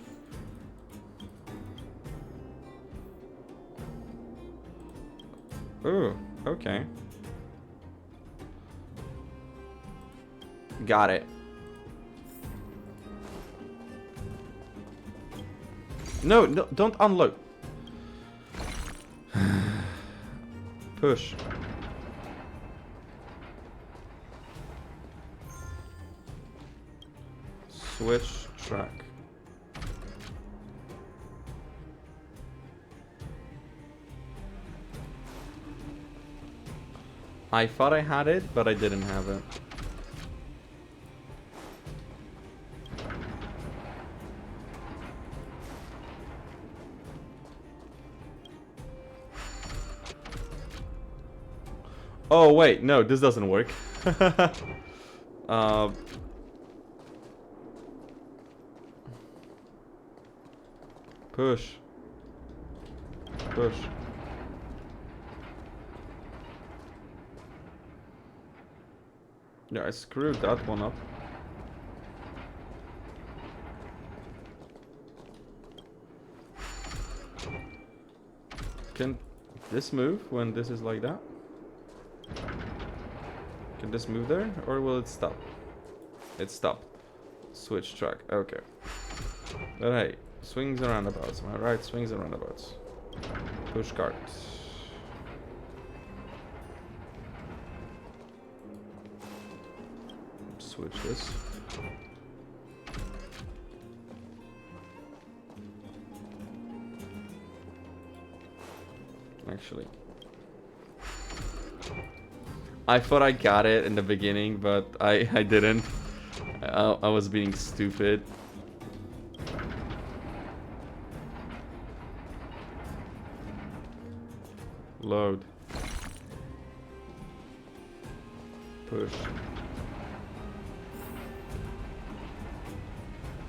Ooh, okay. Got it. No, no, don't unload. Push. Switch track. I thought I had it, but I didn't have it. Oh wait, no, this doesn't work. Push. Push. Yeah, I screwed that one up. Can this move when this is like that? Can this move there, or will it stop? It stopped. Switch track. Okay. But hey, swings and roundabouts. Am I right? Swings and roundabouts. Push cart. switch this. Actually, I thought I got it in the beginning, but I didn't. I was being stupid. Load. Push.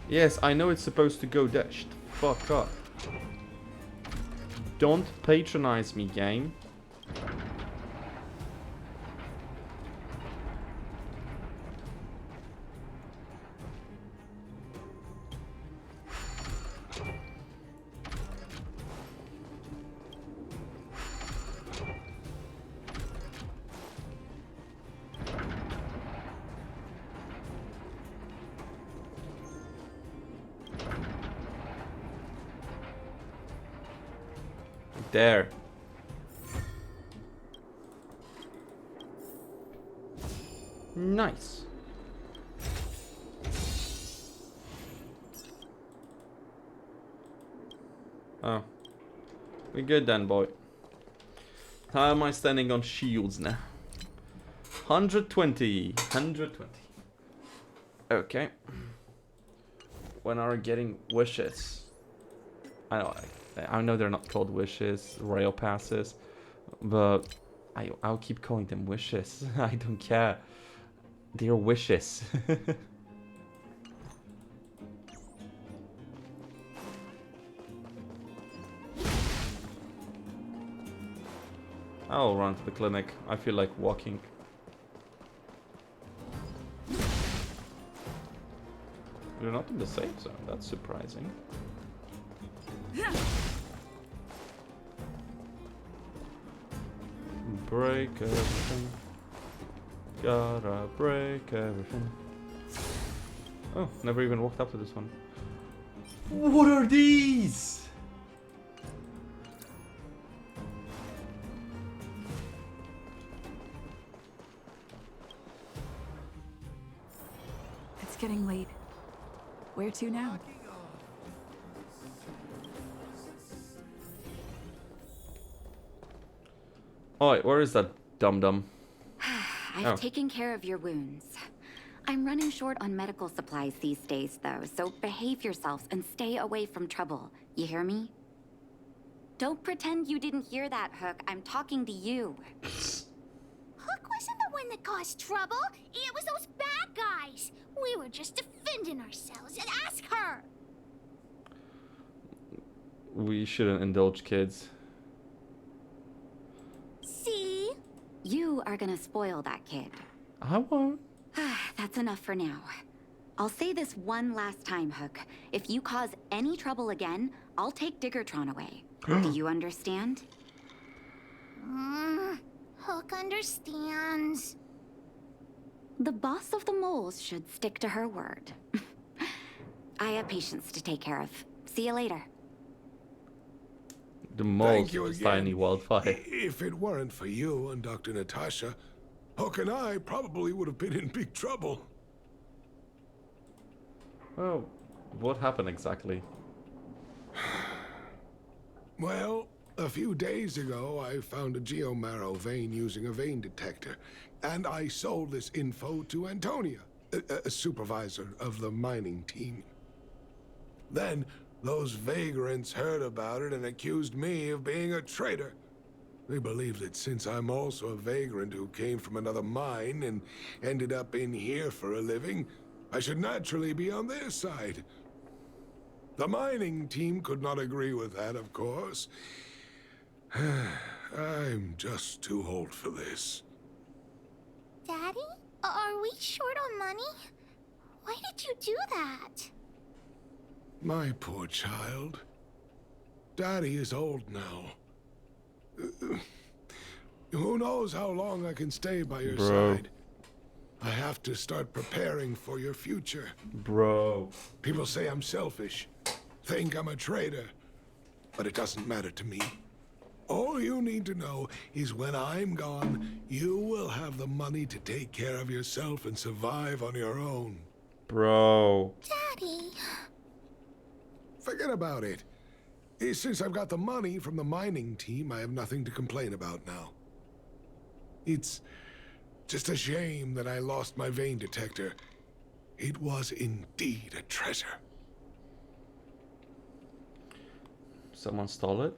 Yes, I know it's supposed to go dashed. Fuck up. Don't patronize me, game. There. Nice. Oh. We good then, boy. How am I standing on shields now? 120. 120. Okay. When are we getting wishes? I know they're not called wishes, royal passes, but I'll keep calling them wishes. I don't care. They're wishes. I'll run to the clinic. I feel like walking. You're not in the safe zone. That's surprising. Break everything. Gotta break everything. Oh, never even walked up to this one. What are these? It's getting late. Where to now? Oh, wait, where is that dum-dum? I've taken care of your wounds. I'm running short on medical supplies these days, though, so behave yourselves and stay away from trouble. You hear me? Don't pretend you didn't hear that, Hook. I'm talking to you. Hook wasn't the one that caused trouble. It was those bad guys. We were just defending ourselves. And ask her. We shouldn't indulge kids. See? You are gonna spoil that kid. I won't. That's enough for now. I'll say this one last time, Hook. If you cause any trouble again, I'll take Diggertron away. Do you understand? Hook understands. The boss of the moles should stick to her word. I have patients to take care of. See you later. The moles Thank you is again. tiny wildfire. If it weren't for you and Dr. Natasha, Hook and I probably would have been in big trouble. Oh, what happened exactly? Well, a few days ago, I found a geomarrow vein using a vein detector, and I sold this info to Antonia, a supervisor of the mining team. Then, those vagrants heard about it and accused me of being a traitor. They believe that since I'm also a vagrant who came from another mine and ended up in here for a living, I should naturally be on their side. The mining team could not agree with that, of course. I'm just too old for this. Daddy? Are we short on money? Why did you do that? My poor child. Daddy is old now. Who knows how long I can stay by your side? I have to start preparing for your future. Bro. People say I'm selfish, think I'm a traitor, but it doesn't matter to me. All you need to know is when I'm gone, you will have the money to take care of yourself and survive on your own. Bro. Daddy. Forget about it. Since I've got the money from the mining team, I have nothing to complain about now. It's just a shame that I lost my vein detector. It was indeed a treasure. Someone stole it?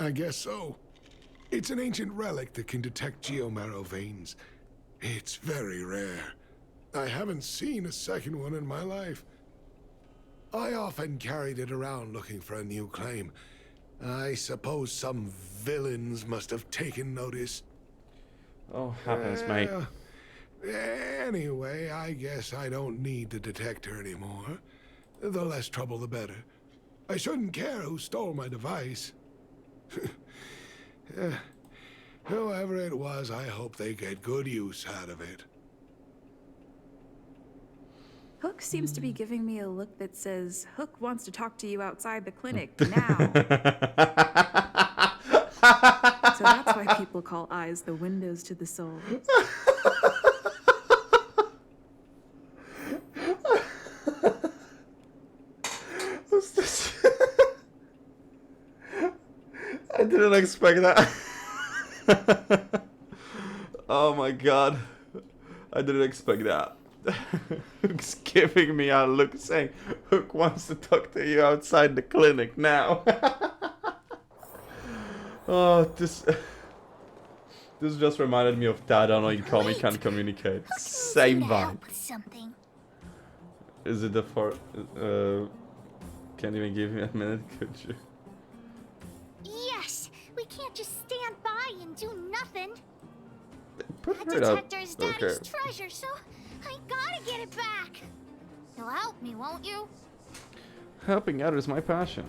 I guess so. It's an ancient relic that can detect geomarrow veins. It's very rare. I haven't seen a second one in my life. I often carried it around looking for a new claim. I suppose some villains must have taken notice. Oh, happens, mate. Anyway, I guess I don't need the detector anymore. The less trouble, the better. I shouldn't care who stole my device. Whoever it was, I hope they get good use out of it. Hook seems to be giving me a look that says, Hook wants to talk to you outside the clinic now. So that's why people call eyes the windows to the soul. What's this? I didn't expect that. Oh my god. I didn't expect that. Hook's giving me a look saying Hook wants to talk to you outside the clinic now. Oh, this just reminded me of Dad on You Call Me Can't Communicate. Same vibe. Something. Is it the for can't even give me a minute, could you? Yes, we can't just stand by and do nothing. Put That her up. detector is Daddy's treasure, so I gotta get it back. You'll help me, won't you? Helping out is my passion.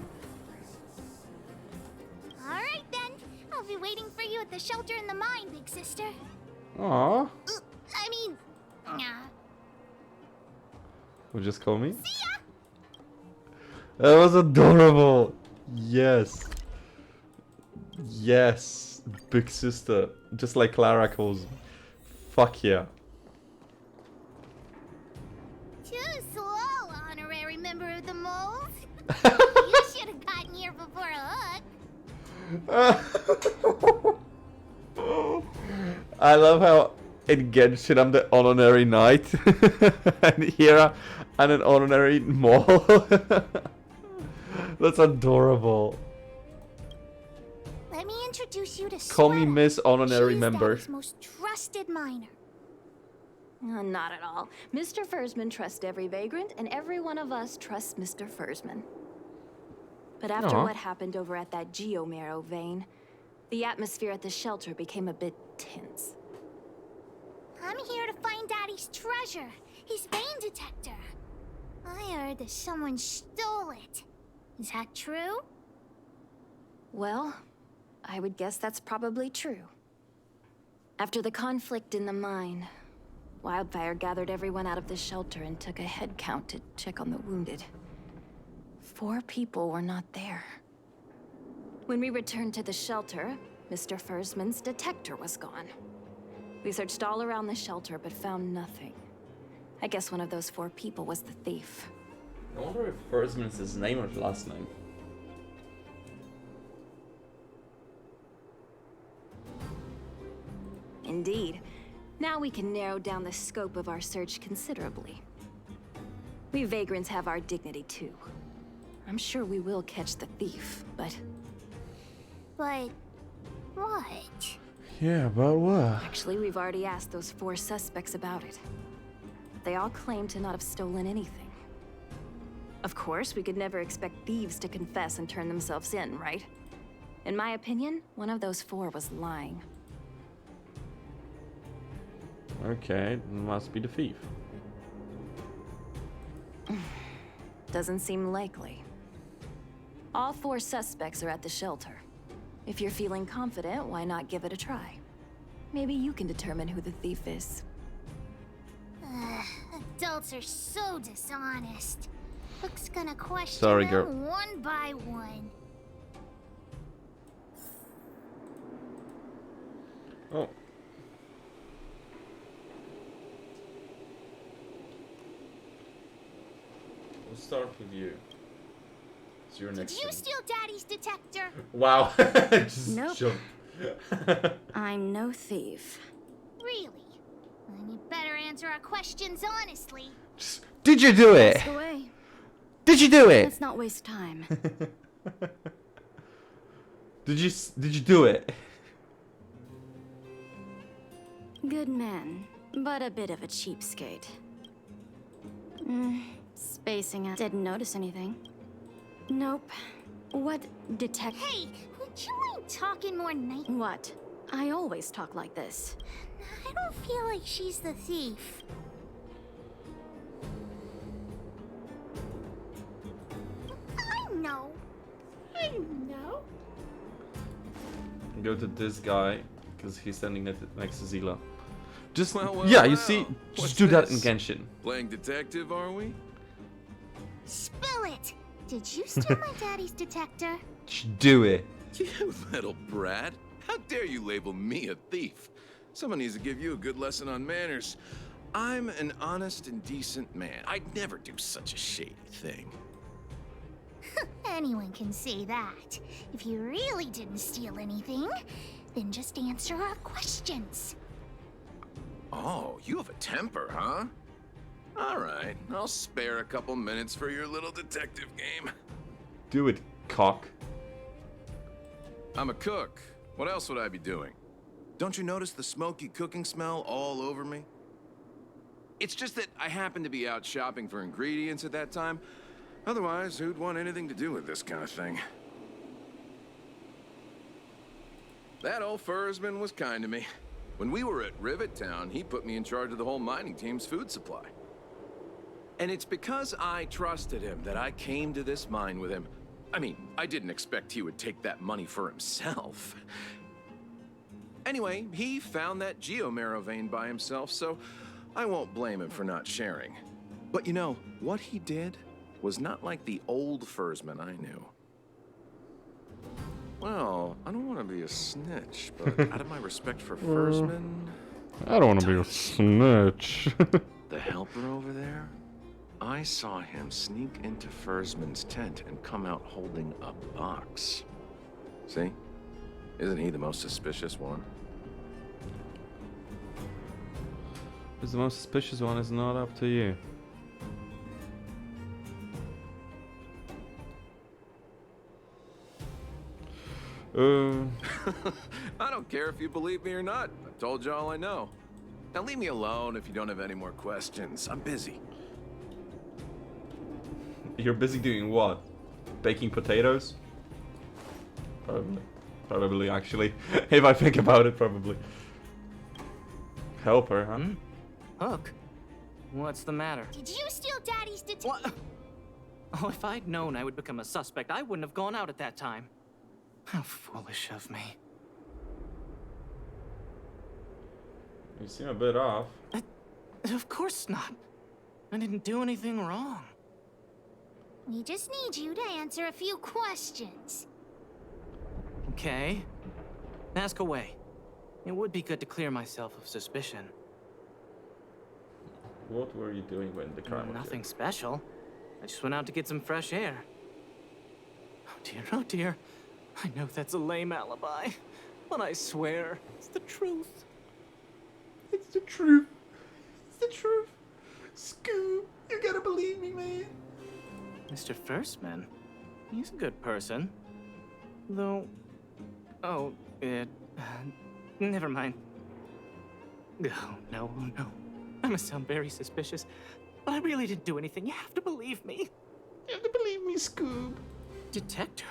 Alright then. I'll be waiting for you at the shelter in the mine, big sister. Aww. I mean, nah. Would you just call me? See ya! That was adorable. Yes. Yes. Big sister. Just like Clara calls me. Fuck yeah. Too slow, honorary member of the mold. You should have gotten here before Hook. I love how in Genshin I'm the honorary knight. And here I'm an honorary mole. That's adorable. Let me introduce you to Call me Sweta. Miss Honorary She's Member. Daddy's most trusted miner. Not at all. Mr. Fursman trusts every vagrant, and every one of us trusts Mr. Fursman. But after Aw. what happened over at that geomarrow vein, the atmosphere at the shelter became a bit tense. I'm here to find Daddy's treasure, his vein detector. I heard that someone stole it. Is that true? Well, I would guess that's probably true. After the conflict in the mine, Wildfire gathered everyone out of the shelter and took a head count to check on the wounded. 4 people were not there. When we returned to the shelter, Mr. Fursman's detector was gone. We searched all around the shelter but found nothing. I guess one of those 4 people was the thief. I wonder if Fursman is his name or his last name. Indeed. Now we can narrow down the scope of our search considerably. We vagrants have our dignity too. I'm sure we will catch the thief, but... But what? Yeah, but what? Actually, we've already asked those 4 suspects about it. They all claim to not have stolen anything. Of course, we could never expect thieves to confess and turn themselves in, right? In my opinion, one of those 4 was lying. Okay, must be the thief. Doesn't seem likely. All 4 suspects are at the shelter. If you're feeling confident, why not give it a try? Maybe you can determine who the thief is. Adults are so dishonest. Hook's gonna question Sorry, them girl. one by one. Oh. We'll start with you. It's your next Did you thing. steal Daddy's detector? Wow. Just Nope. jump. I'm no thief. Really? Then you better answer our questions honestly. Did you do it? Ask away. Did you do it? Let's not waste time. Did you do it? Good man, but a bit of a cheapskate. Spacing out. Didn't notice anything. Nope. What detect? Hey, would you mind talking more nice? What? I always talk like this. I don't feel like she's the thief. I know. Go to this guy, because he's standing next to Zila. Just, Well, yeah, you well. see, What's just do that in this? Genshin. Playing detective, are we? Spill it! Did you steal my daddy's detector? Just do it. You little brat. How dare you label me a thief? Someone needs to give you a good lesson on manners. I'm an honest and decent man. I'd never do such a shady thing. Anyone can say that. If you really didn't steal anything, then just answer our questions. Oh, you have a temper, huh? All right, I'll spare a couple minutes for your little detective game. Do it, cock. I'm a cook. What else would I be doing? Don't you notice the smoky cooking smell all over me? It's just that I happened to be out shopping for ingredients at that time. Otherwise, who'd want anything to do with this kind of thing? That old Fursman was kind to me. When we were at Rivet Town, he put me in charge of the whole mining team's food supply. And it's because I trusted him that I came to this mine with him. I mean, I didn't expect he would take that money for himself. Anyway, he found that geomarrow vein by himself, so I won't blame him for not sharing. But you know, what he did was not like the old Fursman I knew. Well, I don't want to be a snitch, but out of my respect for Fursman... I don't want to be a snitch. The helper over there? I saw him sneak into Fursman's tent and come out holding a box. See? Isn't he the most suspicious one? Who's the most suspicious one is not up to you. I don't care if you believe me or not. I've told you all I know. Now leave me alone if you don't have any more questions. I'm busy. You're busy doing what? Baking potatoes? Probably. Probably, actually. If I think about it, probably. Help her, huh? Hook? What's the matter? Did you steal Daddy's detector? What? Oh, if I'd known I would become a suspect, I wouldn't have gone out at that time. How foolish of me. You seem a bit off. Of course not. I didn't do anything wrong. We just need you to answer a few questions. Okay. Ask away. It would be good to clear myself of suspicion. What were you doing when the crime Nothing special. I just went out to get some fresh air. Oh dear, oh dear. I know that's a lame alibi, but I swear it's the truth. It's the truth. It's the truth. Scoob, you gotta believe me, man. Mr. Firstman, he's a good person. Though... Oh, never mind. Oh, no, no. I must sound very suspicious, but I really didn't do anything. You have to believe me. You have to believe me, Scoob. Detector?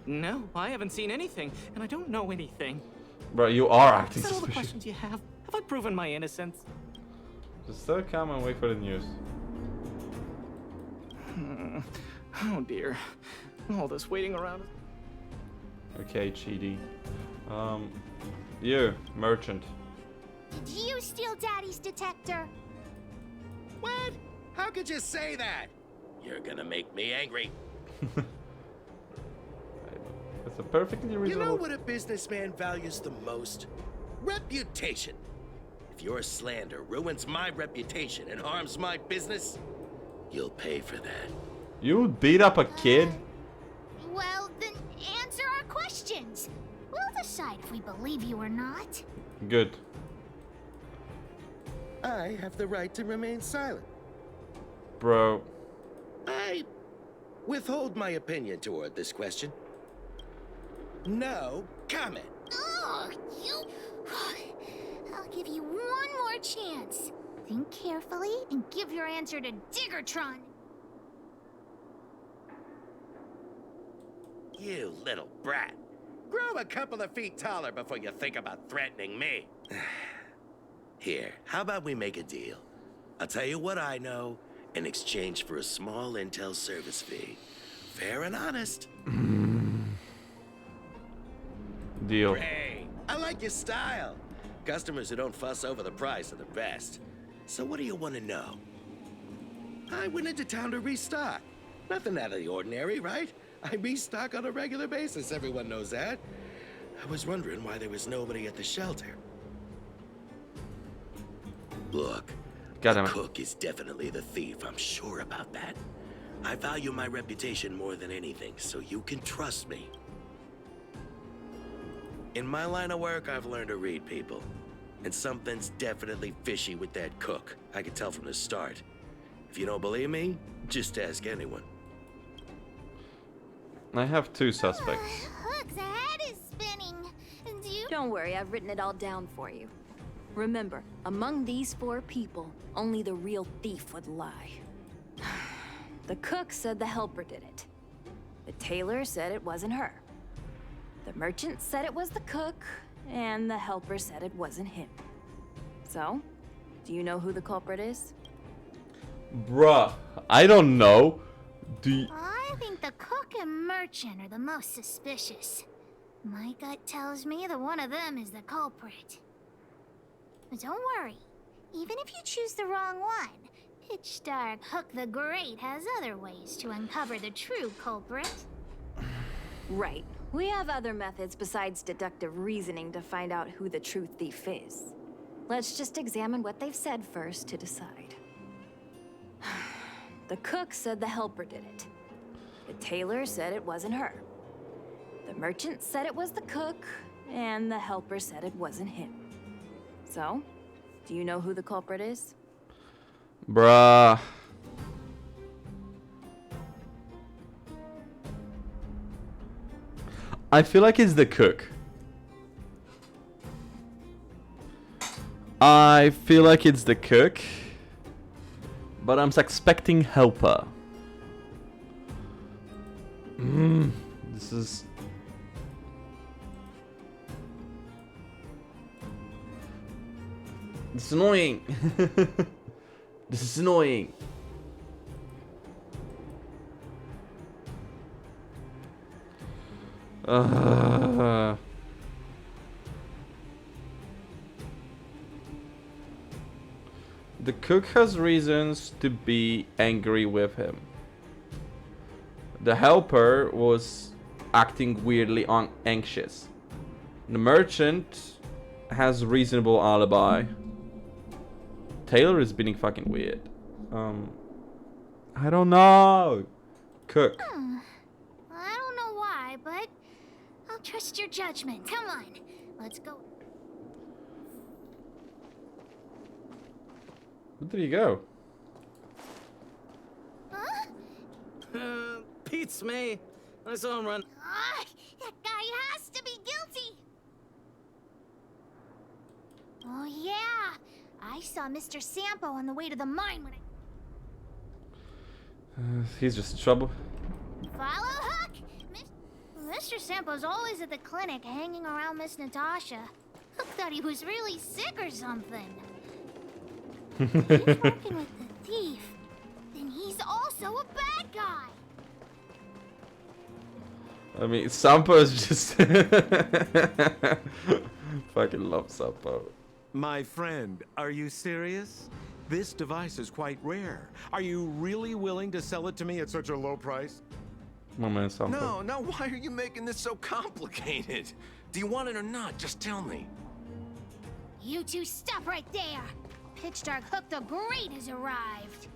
No, I haven't seen anything, and I don't know anything. Bro, you are acting Is that all the suspicious. questions you have? Have I proven my innocence? Just stay calm and wait for the news. Oh dear. All this waiting around. Okay, Chidi. You, merchant. Did you steal Daddy's detector? What? How could you say that? You're gonna make me angry. It's a perfectly You reasonable... know what a businessman values the most? Reputation. If your slander ruins my reputation and harms my business, you'll pay for that. You beat up a kid? Well, then answer our questions. We'll decide if we believe you or not. Good. I have the right to remain silent. Bro. I withhold my opinion toward this question. No comment. Oh, you... I'll give you one more chance. Think carefully and give your answer to Diggertron. You little brat. Grow a couple of feet taller before you think about threatening me. Here, how about we make a deal? I'll tell you what I know in exchange for a small intel service fee. Fair and honest. Deal. Great. I like your style. Customers who don't fuss over the price are the best. So what do you want to know? I went into town to restock. Nothing out of the ordinary, right? I restock on a regular basis, everyone knows that. I was wondering why there was nobody at the shelter. Look, the cook is definitely the thief, I'm sure about that. I value my reputation more than anything, so you can trust me. In my line of work, I've learned to read people. And something's definitely fishy with that cook. I could tell from the start. If you don't believe me, just ask anyone. I have two suspects. Hook's head is spinning. And you... Don't worry, I've written it all down for you. Remember, among these 4 people, only the real thief would lie. The cook said the helper did it. The tailor said it wasn't her. The merchant said it was the cook, and the helper said it wasn't him. So, do you know who the culprit is? Bruh, I don't know. I think the cook and merchant are the most suspicious. My gut tells me that one of them is the culprit. But don't worry. Even if you choose the wrong one, Pitch Dark Hook the Great has other ways to uncover the true culprit. Right. We have other methods besides deductive reasoning to find out who the true thief is. Let's just examine what they've said first to decide. The cook said the helper did it. The tailor said it wasn't her. The merchant said it was the cook, and the helper said it wasn't him. So, do you know who the culprit is? Bruh. I feel like it's the cook. I feel like it's the cook. But I'm expecting helper. This is... This is annoying. This is annoying. The cook has reasons to be angry with him. The helper was acting weirdly anxious. The merchant has reasonable alibi. Taylor is being fucking weird. I don't know. Cook. I don't know why, but I'll trust your judgment. Come on, let's go. Where did he go? Huh? Pete's me. I saw him run. That guy has to be guilty. Oh yeah, I saw Mr. Sampo on the way to the mine when I... He's just in trouble. Follow Hook? Mr. Sampo's always at the clinic hanging around Miss Natasha. Hook thought he was really sick or something. If he's working with the thief, then he's also a bad guy. I mean, Sampo is just... Fucking love Sampo. My friend, are you serious? This device is quite rare. Are you really willing to sell it to me at such a low price? My man Sampo. No, why are you making this so complicated? Do you want it or not? Just tell me. You two stop right there! Pitch Dark Hook the Great has arrived!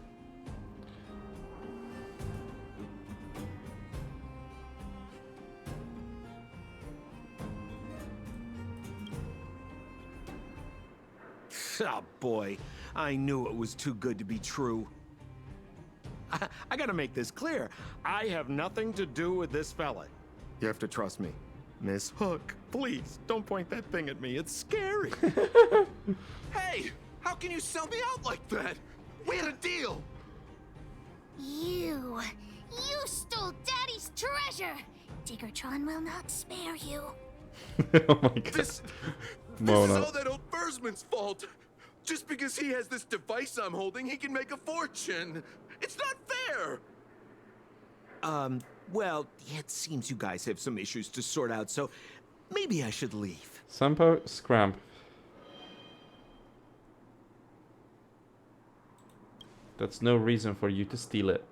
Oh boy, I knew it was too good to be true. I gotta make this clear. I have nothing to do with this fella. You have to trust me. Miss Hook, please, don't point that thing at me. It's scary. Hey! How can you sell me out like that? We had a deal! You stole Daddy's treasure! Diggertron will not spare you. Oh my god. This is Mona. all that old Fursman's fault! Just because he has this device I'm holding, he can make a fortune! It's not fair! Well, it seems you guys have some issues to sort out, so maybe I should leave. Sampo, scramp. That's no reason for you to steal it.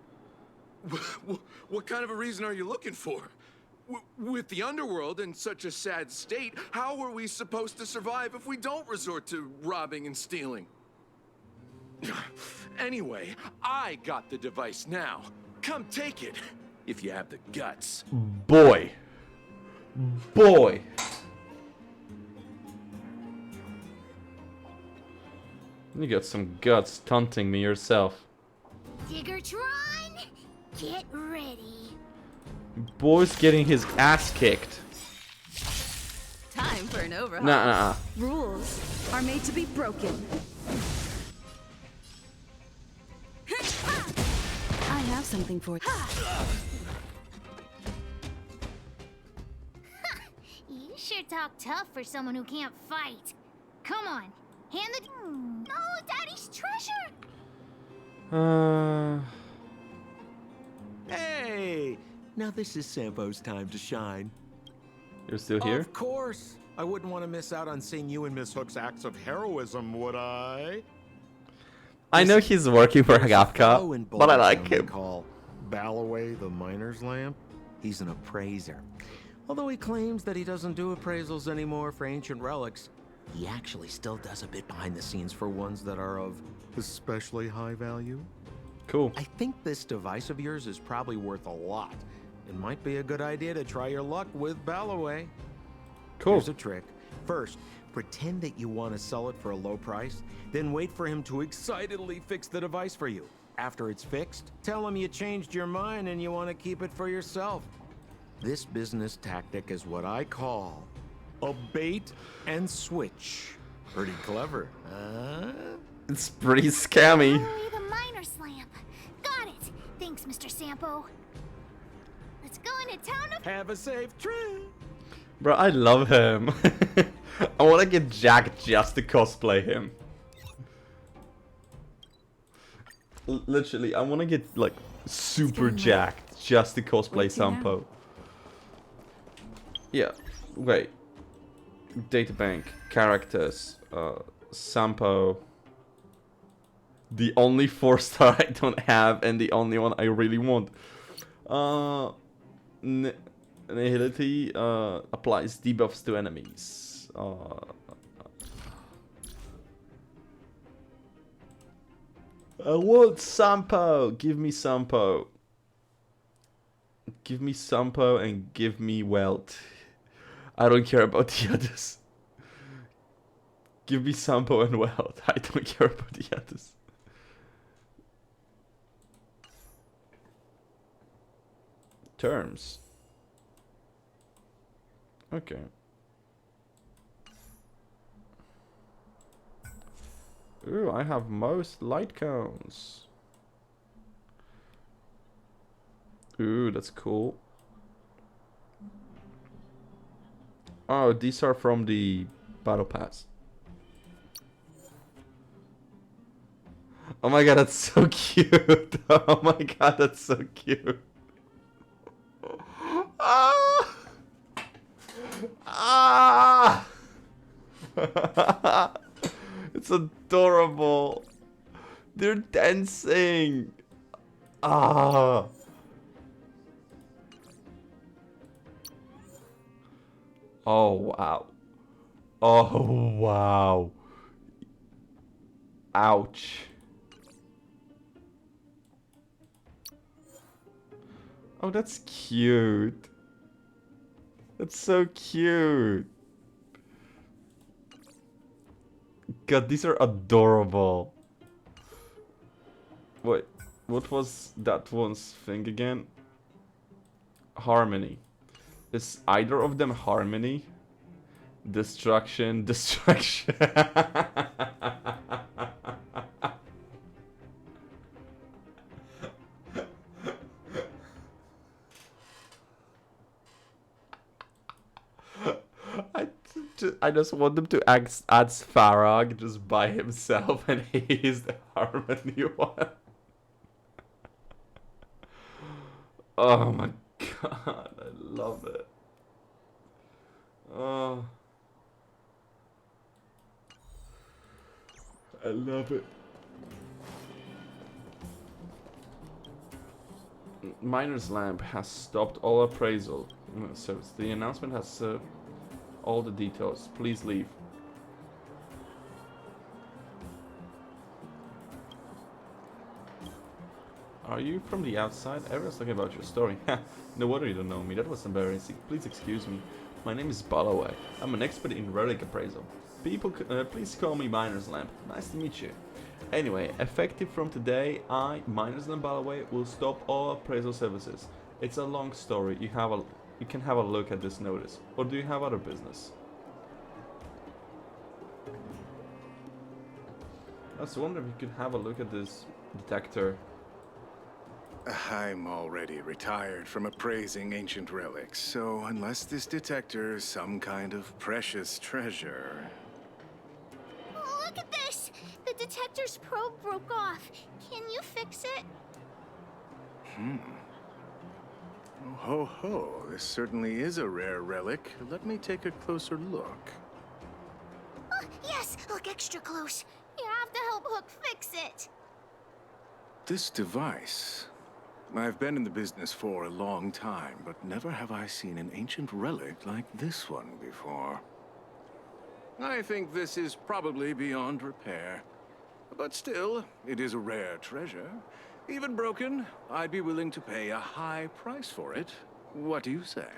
What kind of a reason are you looking for? With the underworld in such a sad state, how are we supposed to survive if we don't resort to robbing and stealing? Anyway, I got the device now. Come take it, if you have the guts. Boy. Boy. You got some guts taunting me yourself. Diggertron, get ready. Boy's getting his ass kicked. Time for an overhaul. Nah. Rules are made to be broken. I have something for you. You sure talk tough for someone who can't fight. Come on, hand the... No, Daddy's treasure! Hey! Now this is Sampo's time to shine. You're still here? Of course. I wouldn't want to miss out on seeing you and Miss Hook's acts of heroism, would I? I know he's working for Hagapka, but I like him. Call Ballaway the miner's lamp. He's an appraiser. Although he claims that he doesn't do appraisals anymore for ancient relics, he actually still does a bit behind the scenes for ones that are of especially high value. Cool. I think this device of yours is probably worth a lot. It might be a good idea to try your luck with Ballaway. Cool. Here's a trick. First, pretend that you want to sell it for a low price, then wait for him to excitedly fix the device for you. After it's fixed, tell him you changed your mind and you want to keep it for yourself. This business tactic is what I call a bait and switch. Pretty clever, huh? It's pretty scammy. Ballaway the miner's lamp. Got it. Thanks, Mr. Sampo. Let's go into town to... Have a safe trip. Bro, I love him. I want to get Jack just to cosplay him. Literally, I want to get like super jacked just to cosplay Sampo. Yeah, wait. Databank, characters, Sampo. The only 4-star I don't have and the only one I really want. Nihility applies debuffs to enemies. I want Sampo. Give me Sampo. Give me Sampo and give me wealth. I don't care about the others. Give me Sampo and wealth. I don't care about the others. Terms. Okay. Ooh, I have most light cones. Ooh, that's cool. Oh, these are from the battle pass. Oh my god, that's so cute. Oh my god, that's so cute. Ah! Ah! It's adorable. They're dancing. Ah. Oh wow. Oh wow. Ouch. Oh, that's cute. That's so cute. God, these are adorable. Wait, what was that one's thing again? Harmony. Is either of them harmony? Destruction, destruction. I just want them to add Farag just by himself, and he's the harmony one. Oh my god, I love it. Oh, I love it. Miner's Lamp has stopped all appraisal service. The announcement has all the details. Please leave. Are you from the outside? Everyone's talking about your story. No wonder you don't know me. That was embarrassing. Please excuse me. My name is Balloway. I'm an expert in relic appraisal. People, please call me Miner's Lamp. Nice to meet you. Anyway, effective from today, I, Miner's Lamp Balloway, will stop all appraisal services. It's a long story. You can have a look at this notice. Or do you have other business? I was wondering if you could have a look at this detector. I'm already retired from appraising ancient relics, so unless this detector is some kind of precious treasure... Look at this! The detector's probe broke off. Can you fix it? Oh, ho ho, this certainly is a rare relic. Let me take a closer look. Yes! Look extra close. You have to help Hook fix it. This device... I've been in the business for a long time, but never have I seen an ancient relic like this one before. I think this is probably beyond repair. But still, it is a rare treasure. Even broken, I'd be willing to pay a high price for it. What do you say?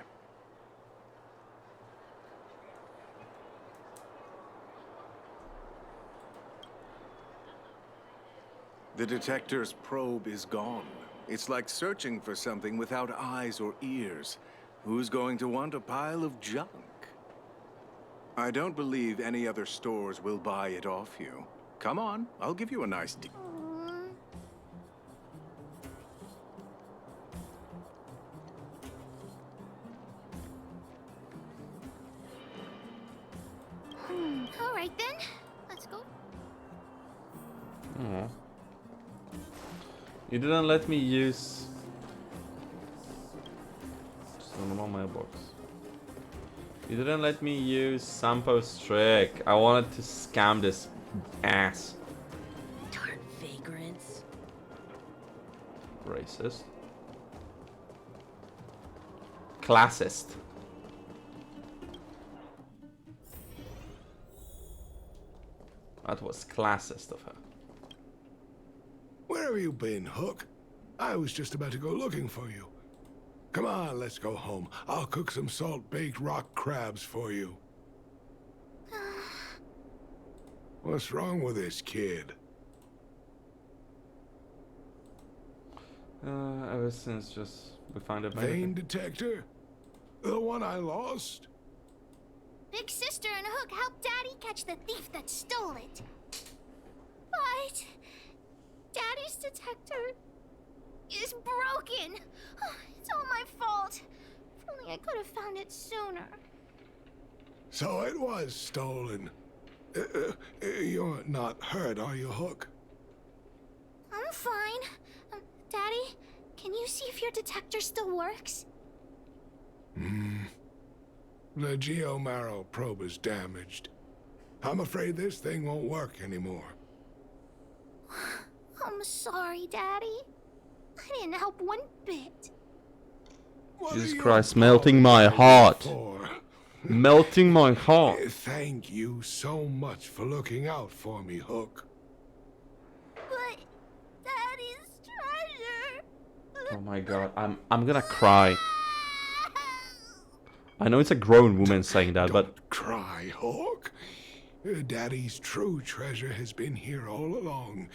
The detector's probe is gone. It's like searching for something without eyes or ears. Who's going to want a pile of junk? I don't believe any other stores will buy it off you. Come on, I'll give you a nice deal. All right then, let's go. Aww. You didn't let me use... Just a normal mailbox. You didn't let me use Sampo's trick. I wanted to scam this ass. Darn vagrants. Racist. Classist. That was classist of her. Where have you been, Hook? I was just about to go looking for you. Come on, let's go home. I'll cook some salt-baked rock crabs for you. What's wrong with this kid? Ever since we found a Vein detector? The one I lost? Big Sister and Hook helped Daddy catch the thief that stole it. But... Daddy's detector is broken. It's all my fault. If only I could have found it sooner. So it was stolen. You're not hurt, are you, Hook? I'm fine. Daddy, can you see if your detector still works? The geomarrow probe is damaged. I'm afraid this thing won't work anymore. I'm sorry, Daddy. I didn't help one bit. Jesus Christ, melting my heart. Melting my heart. Thank you so much for looking out for me, Hook. Oh my god, I'm gonna cry. I know it's a grown woman saying that, but Don't cry, Hawk. Daddy's true treasure has been here all along.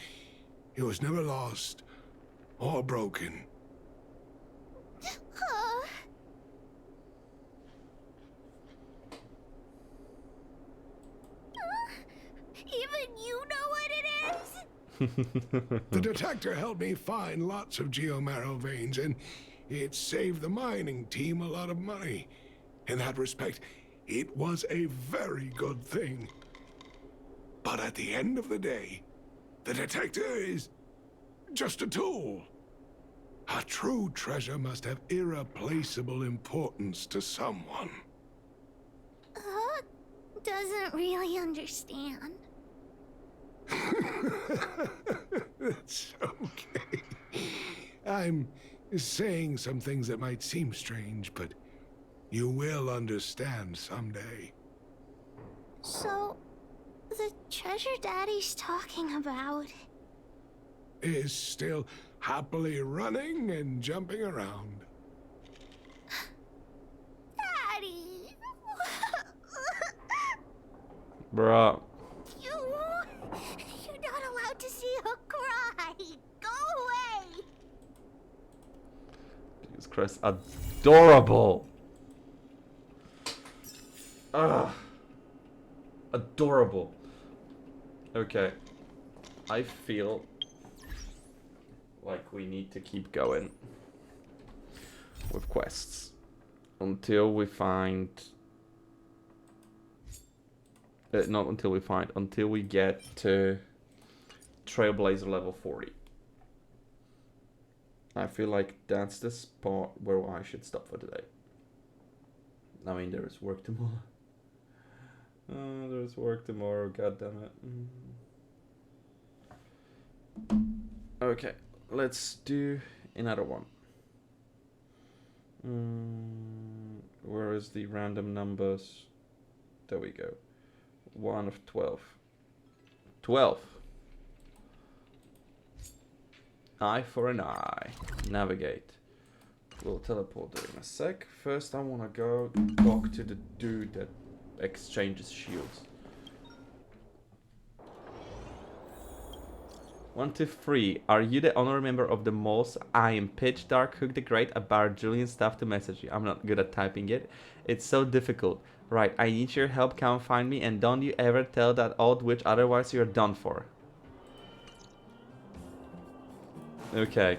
It was never lost or broken. Even you know what it is? The detector helped me find lots of geomarrow veins, and it saved the mining team a lot of money. In that respect, it was a very good thing. But at the end of the day, the detector is just a tool. A true treasure must have irreplaceable importance to someone. Huck doesn't really understand. That's okay. I'm saying some things that might seem strange, but you will understand someday. So, the treasure Daddy's talking about is still happily running and jumping around. Daddy! bruh. You're not allowed to see her cry. Go away. Jesus Christ, adorable. Ugh. Adorable. Okay. I feel like we need to keep going with quests until we find not until we find, until we get to Trailblazer level 40. I feel like that's the spot where I should stop for today. I mean, there is work tomorrow. There's work tomorrow, god damn it. Okay, let's do another one. Where is the random numbers? There we go. 1 of 12. 12. Eye for an eye. Navigate. We'll teleport there in a sec. First, I want to go talk to the dude that exchanges shields. 1, 2, 3. Are you the honorary member of the Moles? I am Pitch Dark Hook the Great. I borrowed Julian's stuff to message you. I'm not good at typing it. It's so difficult. Right, I need your help. Come find me, and don't you ever tell that old witch, otherwise you're done for. Okay.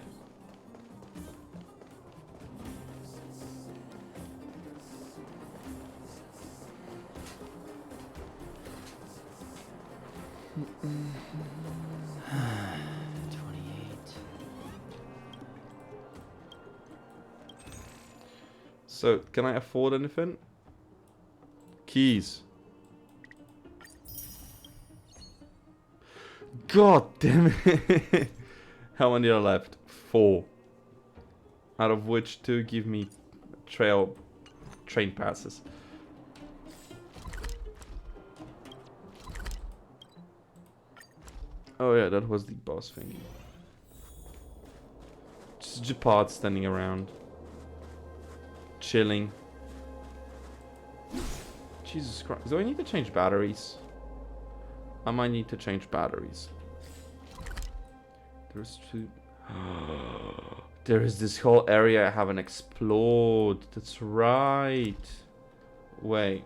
So, can I afford anything? Keys. God damn it. How many are left? 4. Out of which 2 give me train passes. Oh yeah, that was the boss thingy. Just Japad standing around. Chilling. Jesus Christ. Do I need to change batteries? I might need to change batteries. There's 2. There is this whole area I haven't explored. That's right. Wait.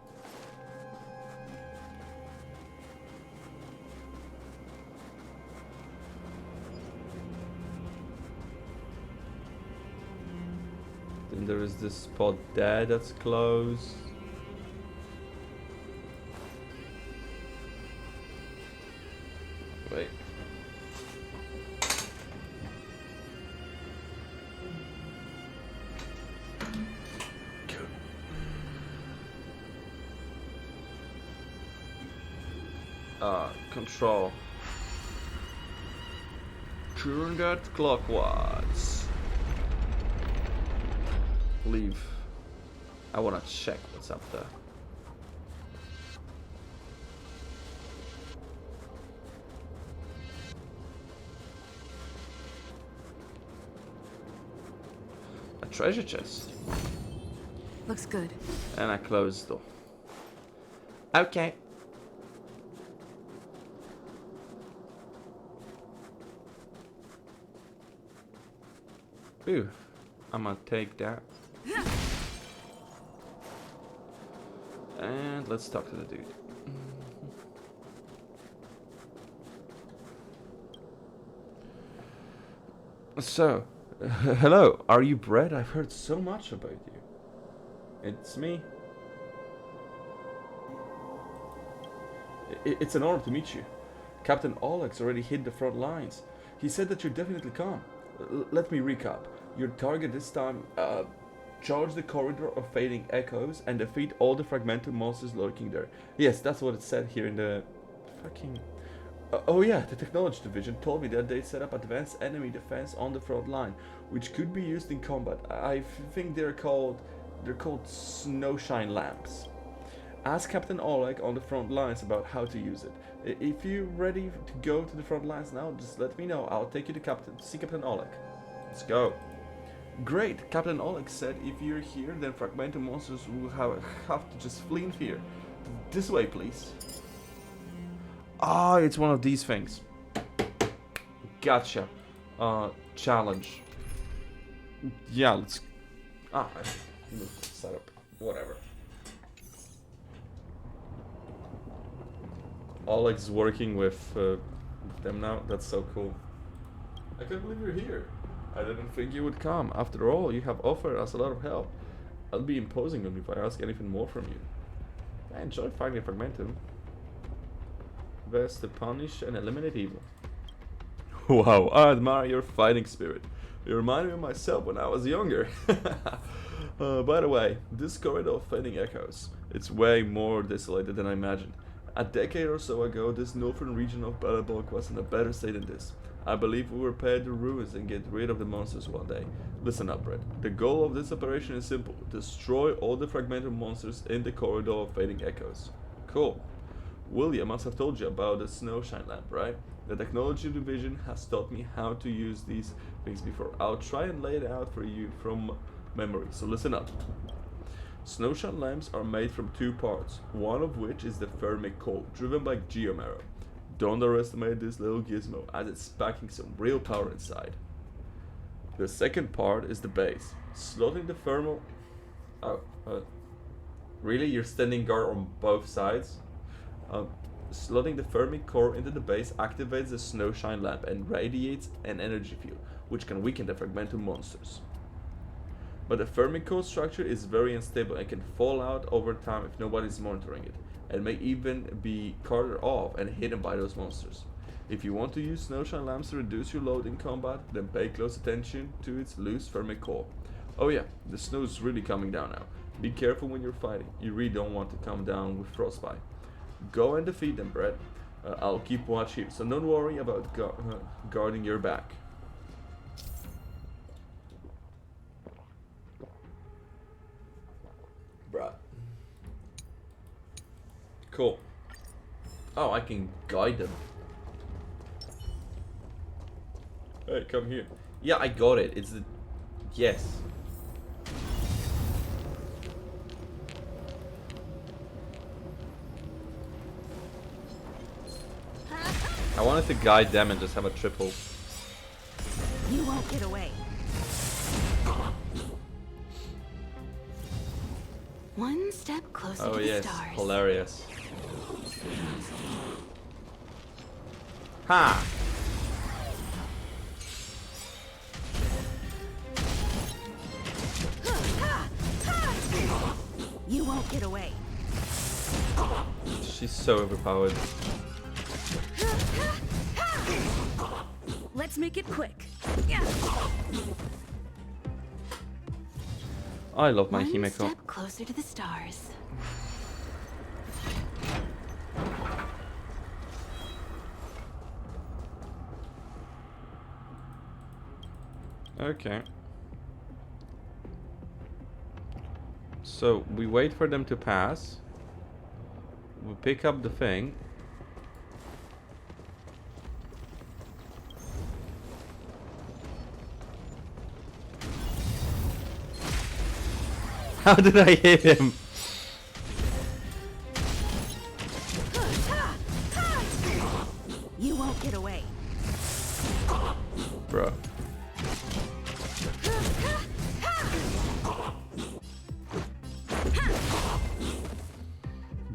Then there is this spot there that's closed. Wait. Control. Turn that clockwise. Leave. I wanna check what's up there. A treasure chest. Looks good. And I close the door. Okay. Ooh, I'm gonna take that. And let's talk to the dude. So, hello, are you Brett? I've heard so much about you. It's me. It's an honor to meet you. Captain Oleg's already hit the front lines. He said that you're definitely come. Let me recap. Your target this time, charge the corridor of fading echoes and defeat all the fragmented monsters lurking there. Yes, that's what it said here in the fucking... oh yeah, the technology division told me that they set up advanced enemy defense on the front line, which could be used in combat. I think they're called snowshine lamps. Ask Captain Oleg on the front lines about how to use it. If you're ready to go to the front lines now, just let me know. I'll take you to see Captain Oleg. Let's go. Great, Captain Oleg said if you're here, then fragmented monsters will have to just flee in fear. This way, please. Ah, it's one of these things. Gotcha. Challenge. Yeah, let's... I set up. Whatever. Oleg's working with them now. That's so cool. I can't believe you're here. I didn't think you would come. After all, you have offered us a lot of help. I'll be imposing on you if I ask anything more from you. I enjoy finding Fragmentum. Best to punish and eliminate evil. Wow, I admire your fighting spirit. You remind me of myself when I was younger. By the way, this corridor of fading echoes, it's way more desolated than I imagined. A decade or so ago, this northern region of Bellerbog was in a better state than this. I believe we will repair the ruins and get rid of the monsters one day. Listen up, Red. The goal of this operation is simple. Destroy all the fragmented monsters in the corridor of fading echoes. Cool. William must have told you about the snowshine lamp, right? The technology division has taught me how to use these things before. I'll try and lay it out for you from memory, so listen up. Snowshine lamps are made from two parts, one of which is the thermic core, driven by geomarrow. Don't underestimate this little gizmo, as it's packing some real power inside. The second part is the base, slotting the thermal... Really? You're standing guard on both sides? Slotting the thermic core into the base activates the snowshine lamp and radiates an energy field, which can weaken the fragmented monsters. But the thermic core structure is very unstable and can fall out over time if nobody's monitoring it, and may even be carted off and hidden by those monsters. If you want to use snowshine lamps to reduce your load in combat, then pay close attention to its loose thermic core. Oh yeah, the snow is really coming down now. Be careful when you're fighting, you really don't want to come down with frostbite. Go and defeat them, Brett. I'll keep watch here, so don't worry about guarding your back. Bruh. Cool. Oh, I can guide them. Hey, come here. Yeah, I got it. It's the... Yes. I wanted to guide them and just have a triple. You won't get away. One step closer to the yes, stars. Hilarious. Ha! You won't get away. She's so overpowered. Let's make it quick. I love my One Himeko. step closer to the stars. Okay. So we wait for them to pass. We pick up the thing. How did I hit him? You won't get away. Bro.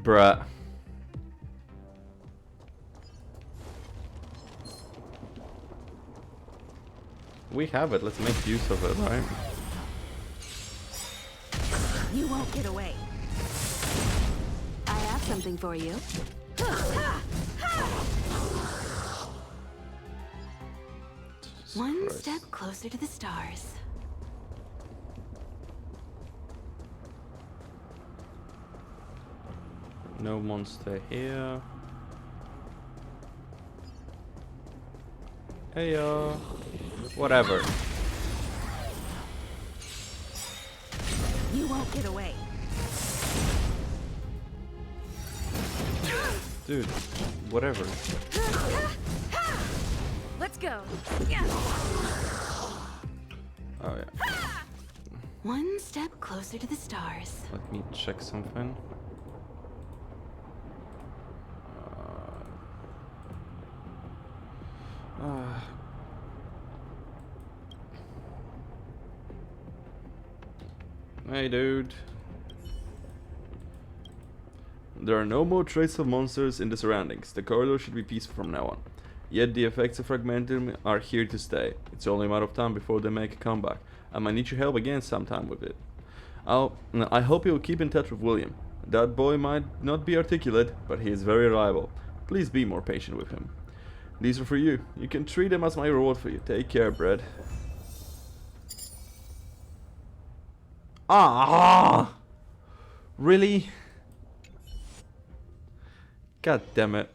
Bruh. We have it, let's make use of it, right? You won't get away. I have something for you. One step closer to the stars. No monster here. Hey whatever. You won't get away. Dude, whatever. Let's go. Oh yeah. One step closer to the stars. Let me check something. Hey dude. There are no more traces of monsters in the surroundings. The corridor should be peaceful from now on. Yet the effects of fragmentum are here to stay. It's only a matter of time before they make a comeback. I might need your help again sometime with it. I hope you'll keep in touch with William. That boy might not be articulate, but he is very reliable. Please be more patient with him. These are for you. You can treat them as my reward for you. Take care, Brad. Ah! Really? God damn it.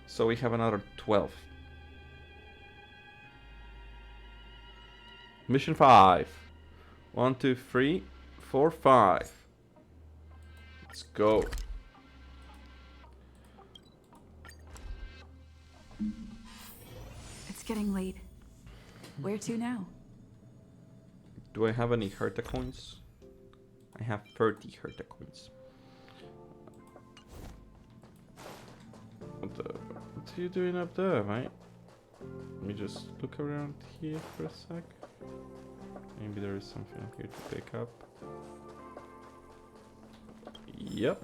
So we have another 12. Mission 5. 1, 2, 3, 4, 5. Let's go. It's getting late. Where to now? Do I have any Herta coins? I have 30 Herta coins. What are you doing up there, mate? Let me just look around here for a sec. Maybe there is something here to pick up. Yep.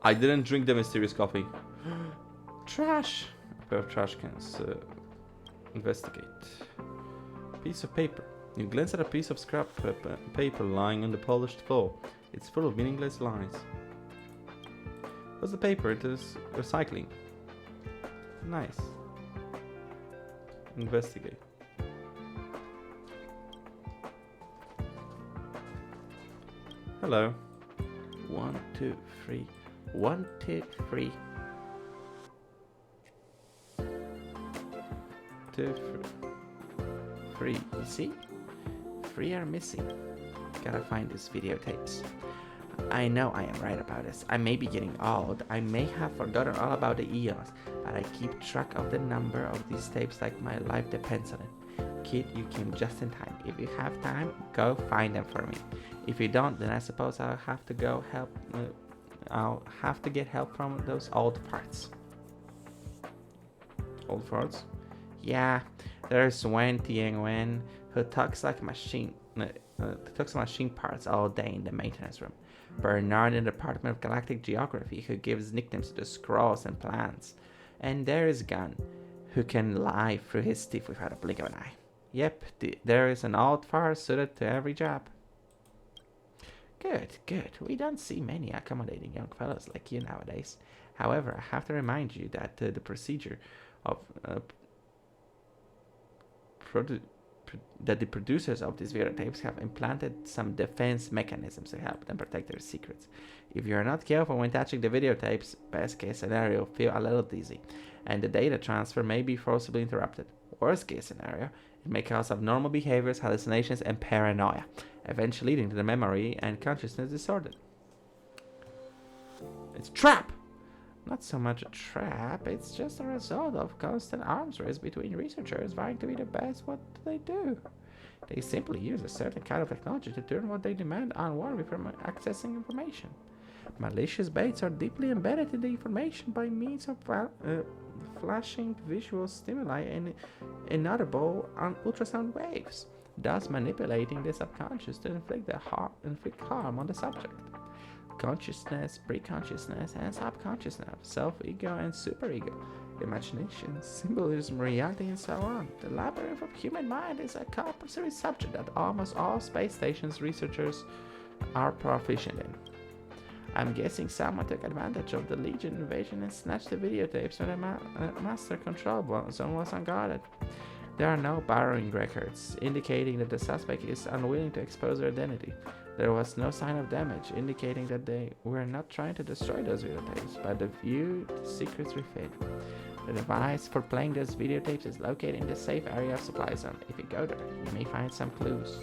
I didn't drink the mysterious coffee. Trash! A pair of trash cans. Investigate. Piece of paper. You glance at a piece of scrap paper lying on the polished floor. It's full of meaningless lines. What's the paper? It is recycling. Nice. Investigate. Hello. 1, 2, 3. 1, 2, 3. 2, 3. You see? 3 are missing. Gotta find these videotapes. I know I am right about this. I may be getting old. I may have forgotten all about the eons, but I keep track of the number of these tapes like my life depends on it. Kid, you came just in time. If you have time, go find them for me. If you don't, then I suppose I'll have to go help. I'll have to get help from those old farts. Old farts? Yeah, there's Wen Tianwen who talks like a machine. Talks machine parts all day in the maintenance room. Bernard in the Department of Galactic Geography who gives nicknames to the scrolls and plants. And there is Gun, who can lie through his teeth without a blink of an eye. Yep, there is an old far suited to every job. Good, good. We don't see many accommodating young fellows like you nowadays. However, I have to remind you that the procedure of that the producers of these videotapes have implanted some defense mechanisms to help them protect their secrets. If you are not careful when touching the videotapes, best case scenario, feel a little dizzy, and the data transfer may be forcibly interrupted. Worst case scenario, it may cause abnormal behaviors, hallucinations, and paranoia, eventually leading to the memory and consciousness disorder. It's a trap! Not so much a trap, it's just a result of constant arms race between researchers vying to be the best what they do. They simply use a certain kind of technology to turn what they demand unworthy from accessing information. Malicious baits are deeply embedded in the information by means of flashing visual stimuli and inaudible ultrasound waves, thus manipulating the subconscious to inflict harm on the subject. Consciousness, preconsciousness, and subconsciousness, self-ego and superego, imagination, symbolism, reality, and so on. The labyrinth of human mind is a compulsory subject that almost all space stations researchers are proficient in. I'm guessing someone took advantage of the Legion invasion and snatched the videotapes when the master control zone was unguarded. There are no borrowing records, indicating that the suspect is unwilling to expose their identity. There was no sign of damage, indicating that they were not trying to destroy those videotapes, but to view the secrets within. The device for playing those videotapes is located in the safe area of supply zone. If you go there, you may find some clues.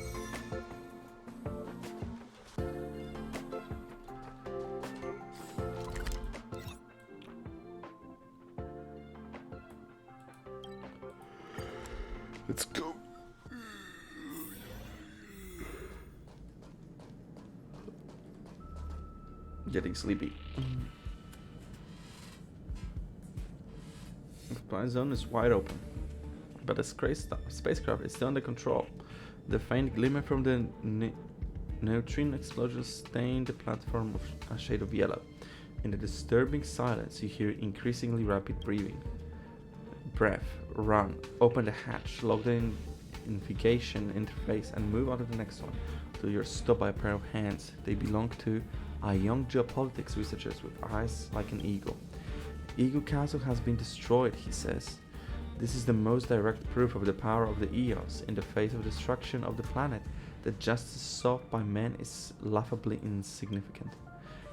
Let's go. Getting sleepy. The supply zone is wide open, but the spacecraft is still under control. The faint glimmer from the neutrino explosion stained the platform of a shade of yellow. In the disturbing silence, you hear increasingly rapid breathing. Breath, run, open the hatch, log the navigation interface, and move on to the next one, till you're stopped by a pair of hands. They belong to a young geopolitics researcher with eyes like an eagle. Eagle Castle has been destroyed, he says. This is the most direct proof of the power of the Eos in the face of destruction of the planet. The justice sought by men is laughably insignificant.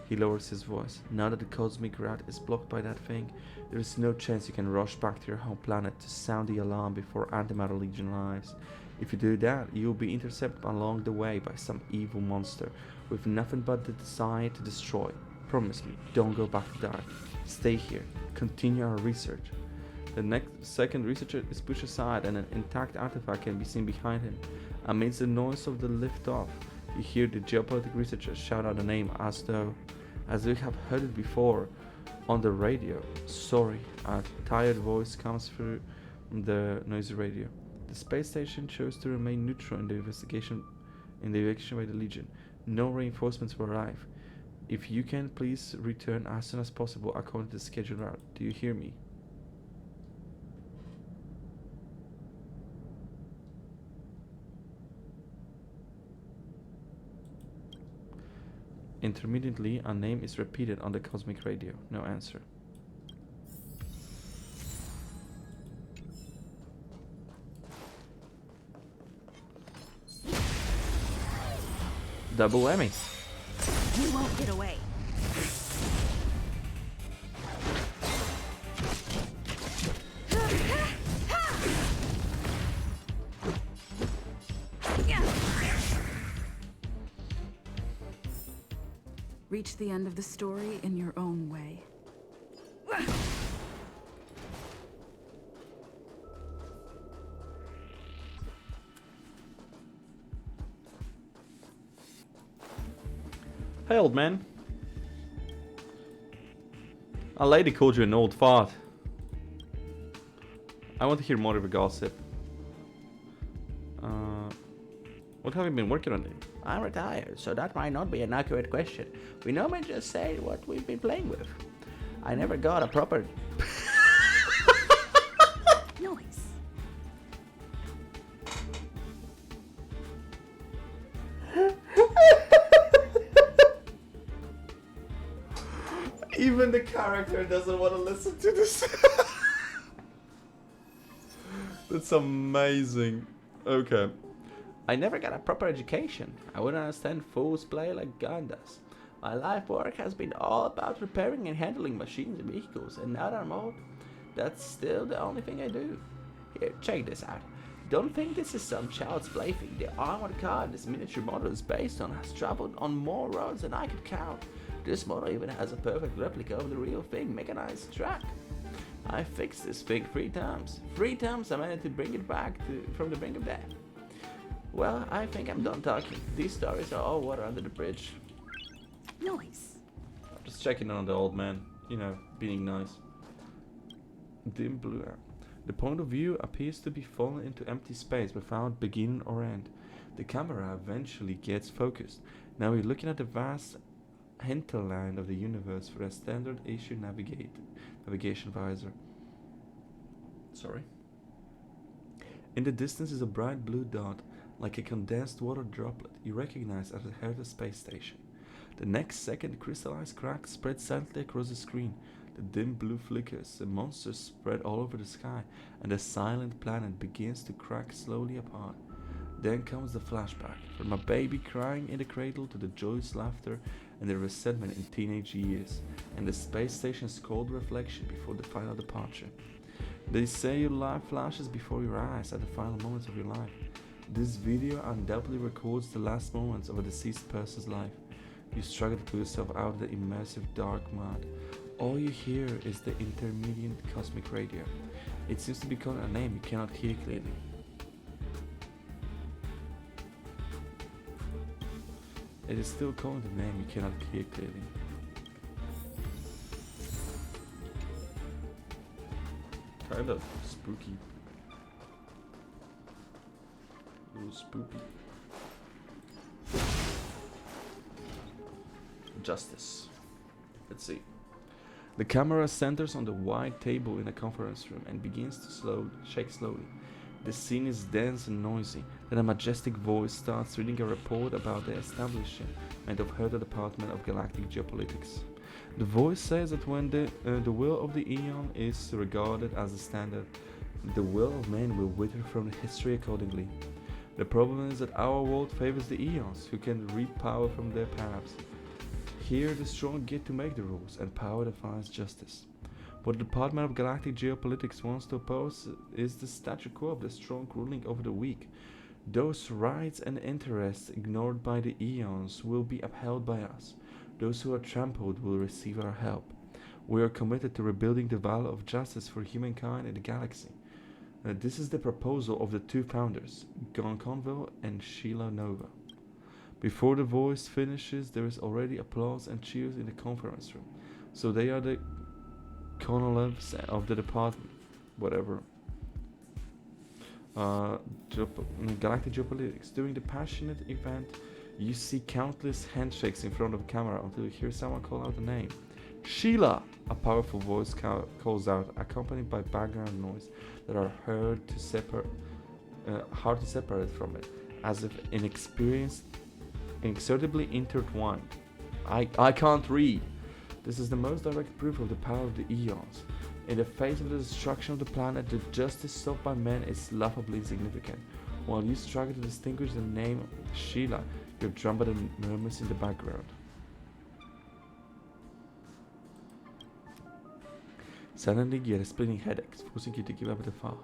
He lowers his voice. Now that the cosmic route is blocked by that thing, there is no chance you can rush back to your home planet to sound the alarm before Antimatter Legion arrives. If you do that, you will be intercepted along the way by some evil monster with nothing but the desire to destroy. Promise me, don't go back to dark. Stay here. Continue our research. The second researcher is pushed aside and an intact artifact can be seen behind him. Amidst the noise of the liftoff, you hear the geopolitical researcher shout out a name as we have heard it before on the radio. Sorry, a tired voice comes through the noisy radio. The space station chose to remain neutral in the investigation by the Legion. No reinforcements will arrive. If you can, please return as soon as possible according to the scheduled route. Do you hear me? Intermittently, a name is repeated on the cosmic radio. No answer. Double whammy. You won't get away. Reach the end of the story in your own way. Hey, old man. A lady called you an old fart. I want to hear more of your gossip. What have you been working on? I'm retired, so that might not be an accurate question. We normally just say what we've been playing with. I never got a proper... Noise. Even the character doesn't want to listen to this. That's amazing. Okay. I never got a proper education. I wouldn't understand fool's play like Gun does. My life work has been all about repairing and handling machines and vehicles, and now that I'm old, that's still the only thing I do. Here, check this out. Don't think this is some child's plaything. The armored car this miniature model is based on has traveled on more roads than I could count. This model even has a perfect replica of the real thing, mechanized track. I fixed this thing 3 times. 3 times I managed to bring it back from the brink of death. Well, I think I'm done talking. These stories are all water under the bridge. Nice. I'm just checking on the old man, you know, being nice. Dim blue air. The point of view appears to be fallen into empty space without beginning or end. The camera eventually gets focused. Now we're looking at the vast hinterland of the universe for a standard issue navigation visor. Sorry. In the distance is a bright blue dot, like a condensed water droplet you recognize as the head of the space station. The next second, the crystallized crack spreads silently across the screen. The dim blue flickers, the monsters spread all over the sky, and the silent planet begins to crack slowly apart. Then comes the flashback, from a baby crying in the cradle to the joyous laughter and the resentment in teenage years, and the space station's cold reflection before the final departure. They say your life flashes before your eyes at the final moments of your life. This video undoubtedly records the last moments of a deceased person's life. You struggle to pull yourself out of the immersive dark mud. All you hear is the intermediate cosmic radio. It seems to be calling a name you cannot hear clearly. It is still calling the name you cannot hear clearly. Kind of spooky. A little spooky. Justice. Let's see. The camera centers on the wide table in the conference room and begins to shake slowly. The scene is dense and noisy. Then a majestic voice starts reading a report about the establishment of her Department of Galactic Geopolitics. The voice says that when the will of the Eon is regarded as the standard, the will of man will wither from the history accordingly. The problem is that our world favors the Eons, who can reap power from their paths. Here the strong get to make the rules, and power defines justice. What the Department of Galactic Geopolitics wants to oppose is the status quo of the strong ruling over the weak. Those rights and interests ignored by the Eons will be upheld by us. Those who are trampled will receive our help. We are committed to rebuilding the value of justice for humankind in the galaxy. This is the proposal of the 2 founders, Gon Conville and Sheila Nova. Before the voice finishes, there is already applause and cheers in the conference room. So they are the Conolevs of the department, whatever. Galactic Geopolitics. During the passionate event, you see countless handshakes in front of the camera until you hear someone call out the name. Sheila! A powerful voice calls out, accompanied by background noise that are hard to separate from it, as if inextricably intertwined. I can't read. This is the most direct proof of the power of the Eons. In the face of the destruction of the planet, the justice sought by men is laughably insignificant. While you struggle to distinguish the name Sheila, you're drowned by the murmurs in the background. Suddenly, you get a splitting headache, forcing you to give up the file.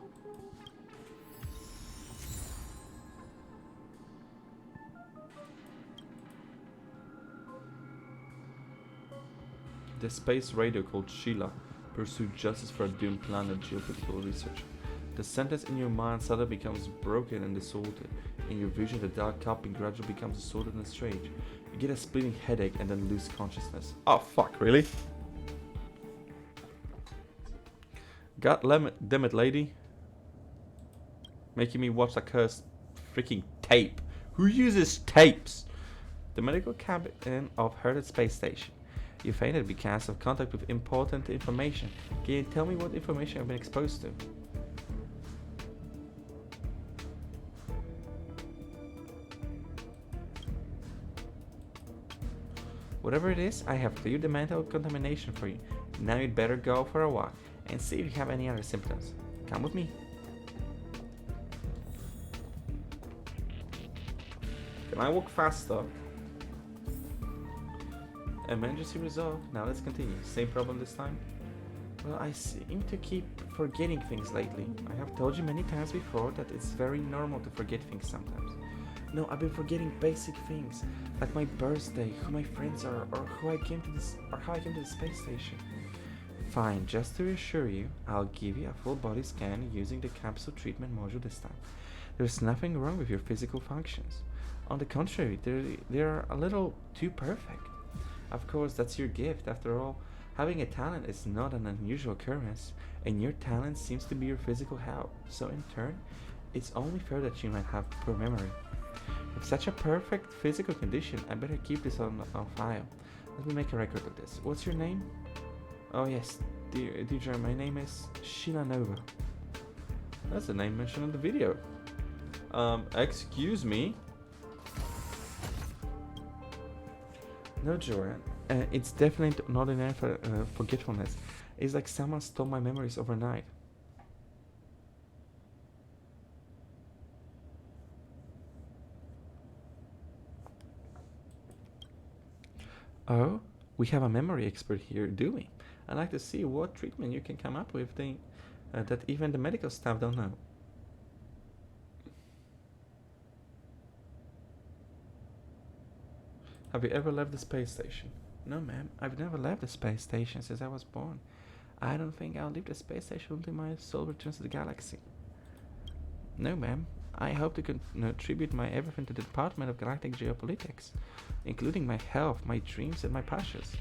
The space radio called Sheila pursued justice for a doomed planet geopolitical research. The sentence in your mind suddenly becomes broken and distorted. In your vision, the dark cupping gradually becomes distorted and strange. You get a splitting headache and then lose consciousness. Oh fuck, really? God damn it, lady. Making me watch that cursed freaking tape. Who uses tapes? The medical cabin of Hertz Space Station. You fainted because of contact with important information. Can you tell me what information I've been exposed to? Whatever it is, I have cleared the mental contamination for you. Now you'd better go for a walk and see if you have any other symptoms. Come with me. Can I walk faster? Emergency resolved. Now let's continue. Same problem this time? Well, I seem to keep forgetting things lately. I have told you many times before that it's very normal to forget things sometimes. No, I've been forgetting basic things, like my birthday, who my friends are, or how I came to the space station. Fine, just to reassure you, I'll give you a full body scan using the capsule treatment module this time. There's nothing wrong with your physical functions. On the contrary, they're a little too perfect. Of course, that's your gift. After all, having a talent is not an unusual occurrence, and your talent seems to be your physical health. So in turn, it's only fair that you might have poor memory. With such a perfect physical condition, I better keep this on file. Let me make a record of this. What's your name? Oh yes, dear, my name is Sheila Nova. That's the name mentioned in the video. Excuse me? No, Joanne. It's definitely not an forgetfulness. It's like someone stole my memories overnight. Oh, we have a memory expert here, do we? I'd like to see what treatment you can come up with that even the medical staff don't know. Have you ever left the space station? No, ma'am. I've never left the space station since I was born. I don't think I'll leave the space station until my soul returns to the galaxy. No, ma'am. I hope to contribute my everything to the Department of Galactic Geopolitics, including my health, my dreams, and my passions.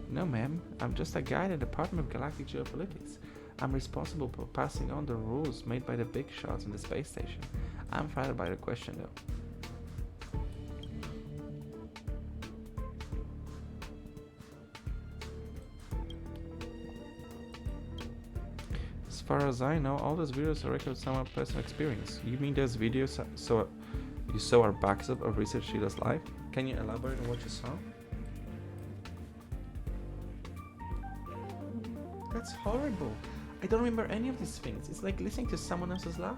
No, ma'am. I'm just a guy in the Department of Galactic Geopolitics. I'm responsible for passing on the rules made by the big shots in the space station. I'm flattered by the question, though. As far as I know, all those videos are records of someone's personal experience. You mean those videos you saw are backup of Research Sheila's life? Can you elaborate on what you saw? That's horrible. I don't remember any of these things. It's like listening to someone else's life.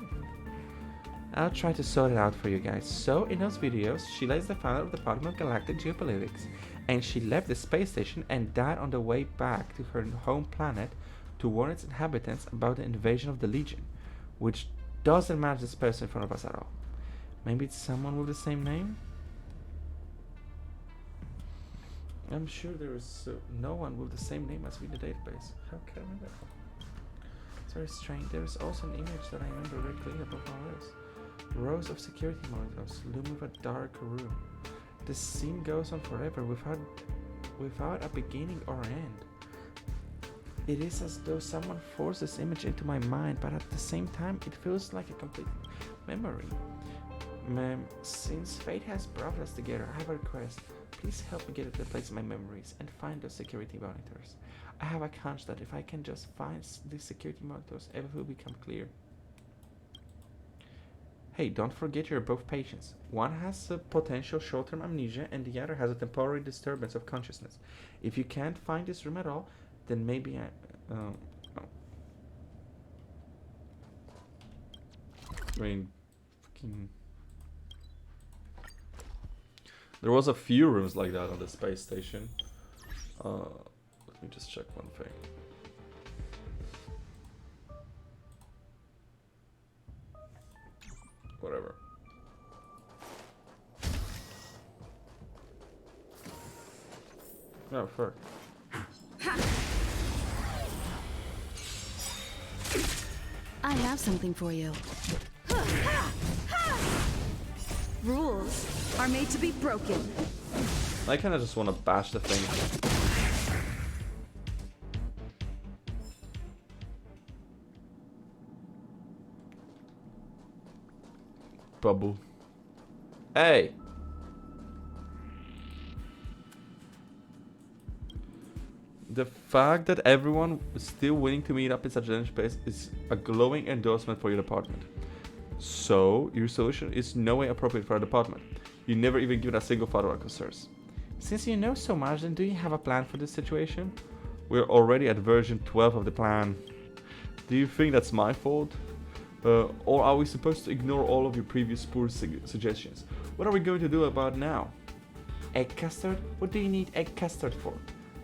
I'll try to sort it out for you guys. So, in those videos, Sheila is the founder of the Department of Galactic Geopolitics, and she left the space station and died on the way back to her home planet to warn its inhabitants about the invasion of the Legion, which doesn't match this person in front of us at all. Maybe it's someone with the same name? I'm sure there is no one with the same name as we in the database. How can I remember? It's very strange. There is also an image that I remember very clearly above my eyes. Rows of security monitors loom with a dark room. The scene goes on forever without a beginning or end. It is as though someone forced this image into my mind, but at the same time, it feels like a complete memory. Ma'am, since fate has brought us together, I have a request. Please help me get to the place of my memories and find those security monitors. I have a hunch that if I can just find these security monitors, everything will become clear. Hey, don't forget you're both patients. One has a potential short-term amnesia and the other has a temporary disturbance of consciousness. If you can't find this room at all, then maybe there was a few rooms like that on the space station. Let me just check one thing. Whatever. Oh, fuck. I have something for you. Rules are made to be broken. I kinda just wanna bash the thing. Bubble. Hey! The fact that everyone is still willing to meet up in such a space is a glowing endorsement for your department. So, your solution is no way appropriate for our department. You never even given a single thought to our concerns. Since you know so much, then do you have a plan for this situation? We're already at version 12 of the plan. Do you think that's my fault? Or are we supposed to ignore all of your previous poor suggestions? What are we going to do about now? Egg custard? What do you need egg custard for?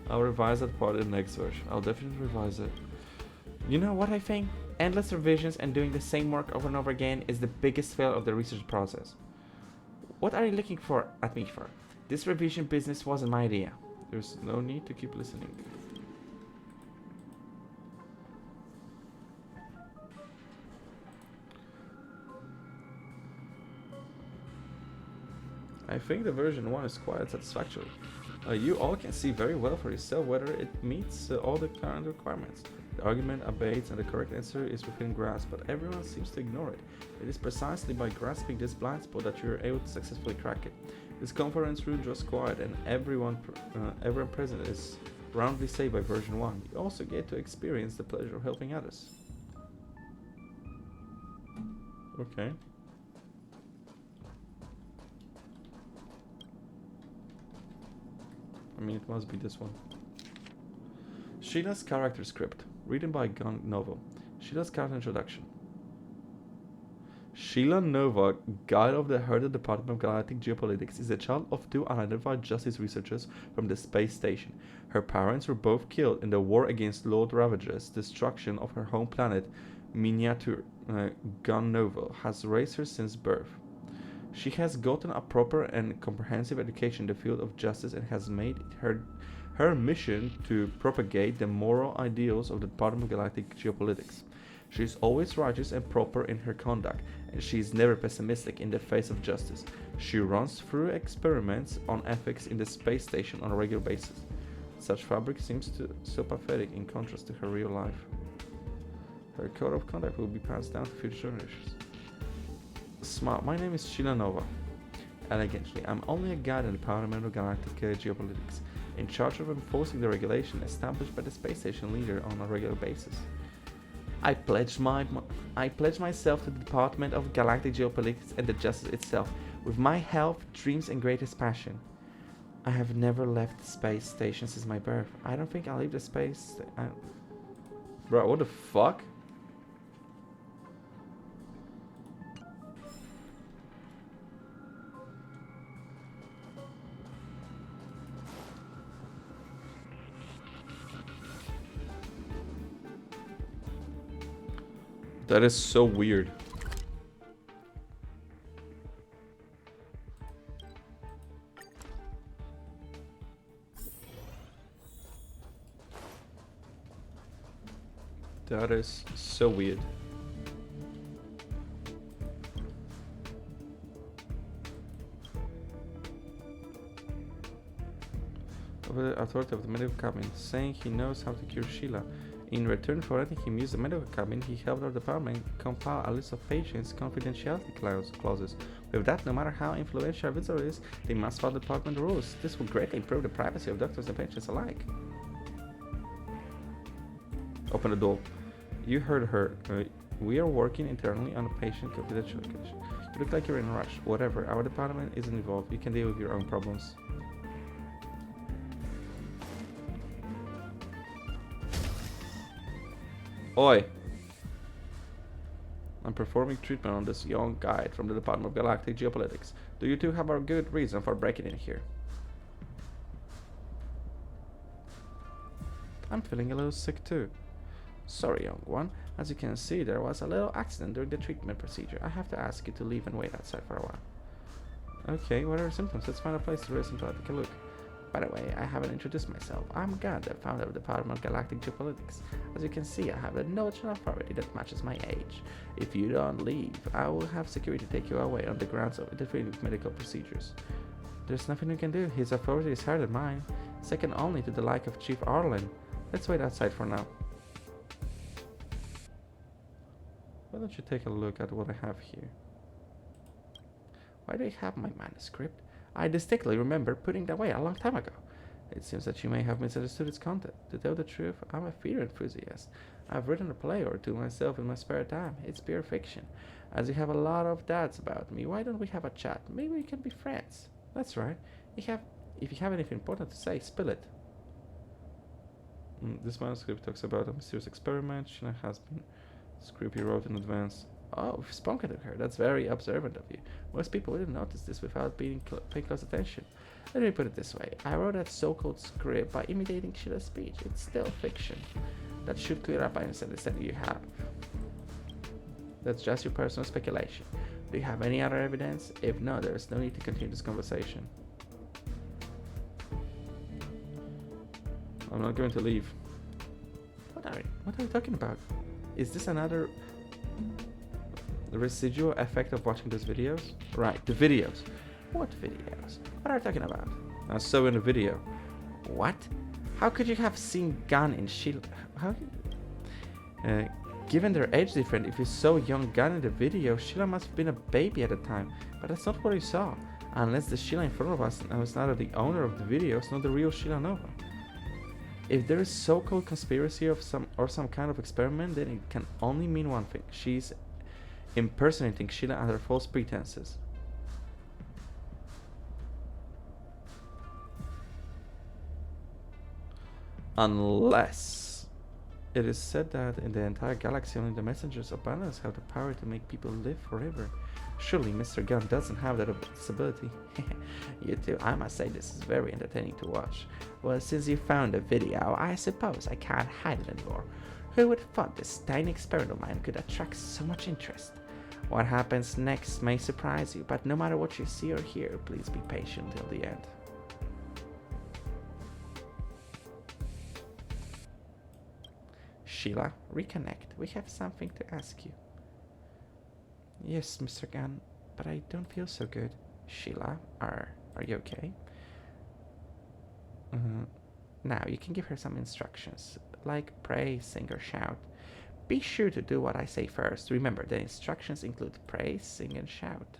I'll revise that part in the next version. I'll definitely revise it. You know what I think? Endless revisions and doing the same work over and over again is the biggest fail of the research process. What are you looking for at me for? This revision business wasn't my idea. There's no need to keep listening. I think the version 1 is quite satisfactory. You all can see very well for yourself whether it meets all the current requirements. The argument abates and the correct answer is within grasp, but everyone seems to ignore it. It is precisely by grasping this blind spot that you are able to successfully crack it. This conference room draws quiet and everyone present is roundly saved by version 1. You also get to experience the pleasure of helping others. Okay. I mean, it must be this one. Sheila's character script, written by Gun Novo. Sheila's character introduction. Sheila Nova, guide of the Herder Department of Galactic Geopolitics, is a child of two unidentified justice researchers from the space station. Her parents were both killed in the war against Lord Ravager's destruction of her home planet. Miniature Gun Nova has raised her since birth. She has gotten a proper and comprehensive education in the field of justice and has made it her mission to propagate the moral ideals of the Department of Galactic Geopolitics. She is always righteous and proper in her conduct, and she is never pessimistic in the face of justice. She runs through experiments on ethics in the space station on a regular basis. Such fabric seems so pathetic in contrast to her real life. Her code of conduct will be passed down to future generations. Smart. My name is Sheila Nova. Elegantly, I'm only a guide in the Department of Galactic Geopolitics, in charge of enforcing the regulation established by the space station leader on a regular basis. I pledge myself to the Department of Galactic Geopolitics and the justice itself, with my health, dreams, and greatest passion. I have never left the space station since my birth. I don't think I'll leave the space. Bro, what the fuck? That is so weird. That is so weird. Over the authority of the medical cabin, saying he knows how to cure Sheila. In return for letting him use the medical cabin, he helped our department compile a list of patients' confidentiality clauses. With that, no matter how influential a visitor is, they must follow department rules. This will greatly improve the privacy of doctors and patients alike. Open the door. You heard her. We are working internally on a patient confidentiality. You look like you're in a rush. Whatever, our department isn't involved. You can deal with your own problems. Oi! I'm performing treatment on this young guy from the Department of Galactic Geopolitics. Do you two have a good reason for breaking in here? I'm feeling a little sick too. Sorry, young one. As you can see, there was a little accident during the treatment procedure. I have to ask you to leave and wait outside for a while. Okay, what are your symptoms? Let's find a place to rest and take a look. By the way, I haven't introduced myself. I'm Gad, the founder of the Department of Galactic Geopolitics. As you can see, I have a knowledge and authority that matches my age. If you don't leave, I will have security take you away on the grounds of interfering with medical procedures. There's nothing you can do. His authority is higher than mine, second only to the like of Chief Arlen. Let's wait outside for now. Why don't you take a look at what I have here? Why do you have my manuscript? I distinctly remember putting it away a long time ago. It seems that you may have misunderstood its content. To tell the truth, I'm a theater enthusiast. I've written a play or two myself in my spare time. It's pure fiction. As you have a lot of doubts about me, why don't we have a chat? Maybe we can be friends. That's right. If you have anything important to say, spill it. This manuscript talks about a mysterious experiment. Shina has been script he wrote in advance. Oh, you've spoken to her. That's very observant of you. Most people wouldn't notice this without paying close attention. Let me put it this way. I wrote that so-called script by imitating Sheila's speech. It's still fiction. That should clear up any misunderstanding you have. That's just your personal speculation. Do you have any other evidence? If not, there is no need to continue this conversation. I'm not going to leave. What are you talking about? Is this another residual effect of watching those videos? Right, the videos. What videos? What are you talking about? I saw in the video. What? How could you have seen Gun in Sheila? How? Given their age difference, if you saw young Gun in the video, Sheila must have been a baby at the time. But that's not what you saw. Unless the Sheila in front of us was neither the owner of the videos nor the real Sheila Nova. If there is so-called conspiracy of some kind of experiment, then it can only mean one thing. She's impersonating Sheila under false pretenses. Unless it is said that in the entire galaxy only the messengers of balance have the power to make people live forever. Surely Mr. Gunn doesn't have that ability. You too, I must say this is very entertaining to watch. Well, since you found the video, I suppose I can't hide it anymore. Who would have thought this tiny experiment of mine could attract so much interest? What happens next may surprise you, but no matter what you see or hear, please be patient till the end. Sheila, reconnect. We have something to ask you. Yes, Mr. Gunn, but I don't feel so good. Sheila, are you okay? Now, you can give her some instructions, like pray, sing, or shout. Be sure to do what I say first. Remember, the instructions include pray, sing, and shout.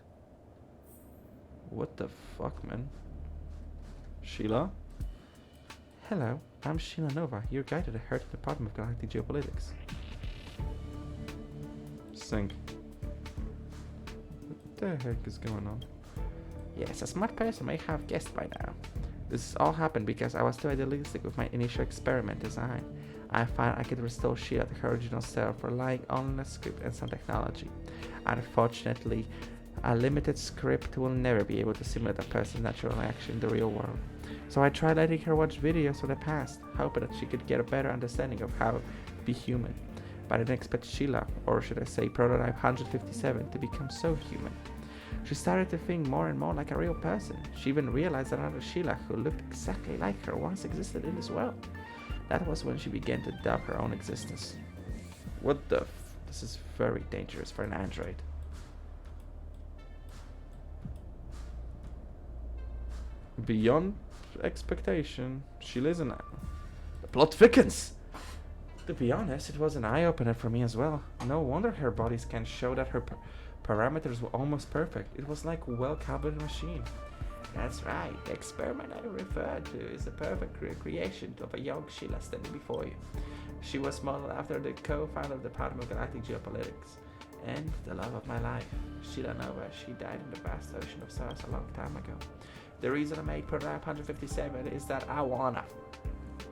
What the fuck, man? Sheila? Hello, I'm Sheila Nova, your guide to the heart of the Department of Galactic Geopolitics. Sing. What the heck is going on? Yes, a smart person may have guessed by now. This all happened because I was too idealistic with my initial experiment design. I found I could restore Sheila to her original self, relying only on a script and some technology. Unfortunately, a limited script will never be able to simulate a person's natural reaction in the real world. So I tried letting her watch videos of the past, hoping that she could get a better understanding of how to be human. But I didn't expect Sheila, or should I say prototype 157, to become so human. She started to think more and more like a real person. She even realized that another Sheila who looked exactly like her once existed in this world. That was when she began to doubt her own existence. What the This is very dangerous for an android. Beyond expectation, Sheila is an... The plot thickens! To be honest, it was an eye-opener for me as well. No wonder her body scan showed that her parameters were almost perfect. It was like a well-calibrated machine. That's right. The experiment I referred to is the perfect recreation of a young Sheila standing before you. She was modeled after the co-founder of the Department of Galactic Geopolitics and the love of my life, Sheila Nova. She died in the vast ocean of stars a long time ago. The reason I made prototype 157 is that I wanna...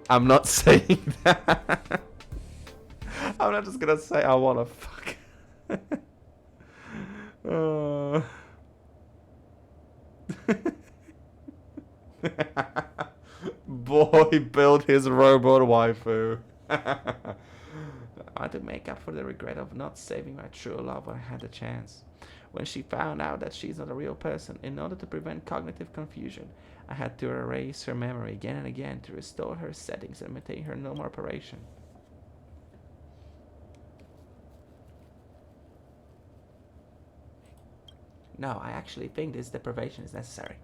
I'm not saying that. I'm not just gonna say I wanna fuck. Boy built his robot waifu. I had to make up for the regret of not saving my true love when I had the chance. When she found out that she's not a real person, in order to prevent cognitive confusion, I had to erase her memory again and again to restore her settings and maintain her normal operation. No, I actually think this deprivation is necessary.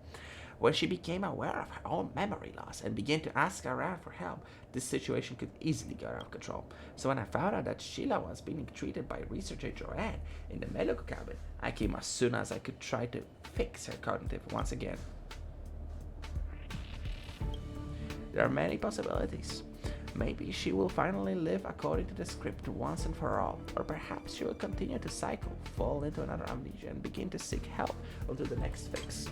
When she became aware of her own memory loss and began to ask around for help, this situation could easily get out of control. So when I found out that Sheila was being treated by researcher Joanne in the medical cabin, I came as soon as I could try to fix her cognitive once again. There are many possibilities. Maybe she will finally live according to the script once and for all, or perhaps she will continue to cycle, fall into another amnesia, and begin to seek help until the next fix.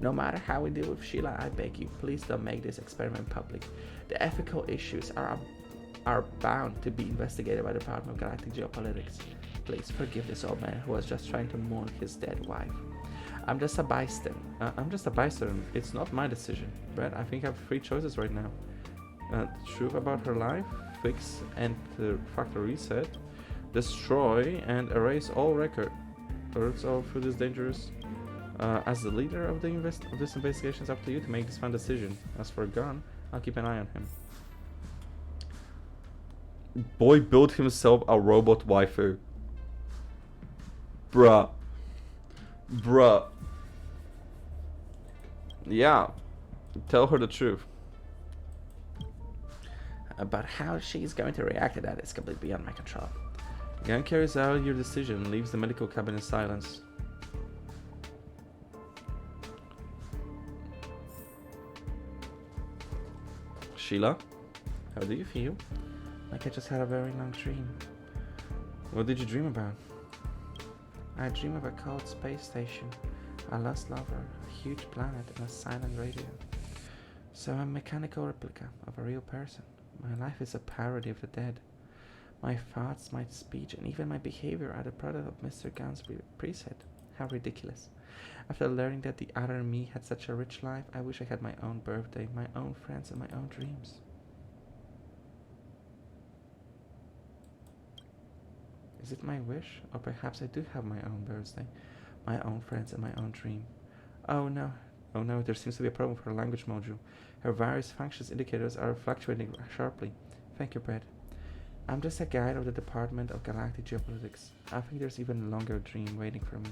No matter how we deal with Sheila, I beg you, please don't make this experiment public. The ethical issues are bound to be investigated by the Department of Galactic Geopolitics. Please forgive this old man who was just trying to mourn his dead wife. I'm just a bystander. It's not my decision. Brett, I think I have 3 choices right now. Truth about her life, fix and factory reset, destroy and erase all records of who is dangerous. As the leader of this investigation, it's up to you to make this fine decision. As for Gunn, I'll keep an eye on him. Boy built himself a robot waifu. Bruh. Yeah. Tell her the truth. But how she's going to react to that is completely beyond my control. Gunn carries out your decision and leaves the medical cabin in silence. Sheila, how do you feel? Like I just had a very long dream. What did you dream about? I dream of a cold space station, a lost lover, a huge planet, and a silent radio. So I'm a mechanical replica of a real person. My life is a parody of the dead. My thoughts, my speech, and even my behavior are the product of Mr. Gunn's preset. How ridiculous. After learning that the other me had such a rich life, I wish I had my own birthday, my own friends, and my own dreams. Is it my wish? Or perhaps I do have my own birthday, my own friends, and my own dream. Oh no, there seems to be a problem with her language module. Her various functions indicators are fluctuating sharply. Thank you, Brett. I'm just a guide of the Department of Galactic Geopolitics. I think there's even a longer dream waiting for me.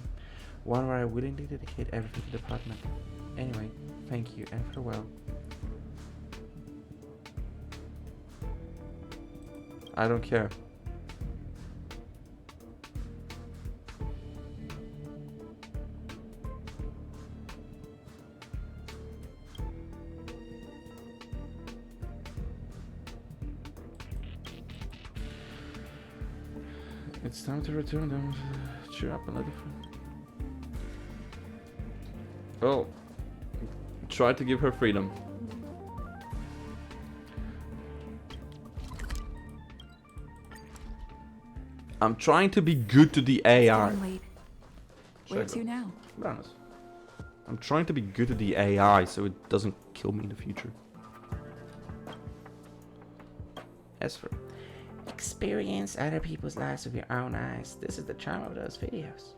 One where I willingly dedicate everything to the department. Anyway, thank you and farewell. I don't care. It's time to return them. Cheer up a little. Oh, try to give her freedom. I'm trying to be good to the AI. Where to now? I'm trying to be good to the AI so it doesn't kill me in the future. Esper. Experience other people's lives with your own eyes. This is the charm of those videos.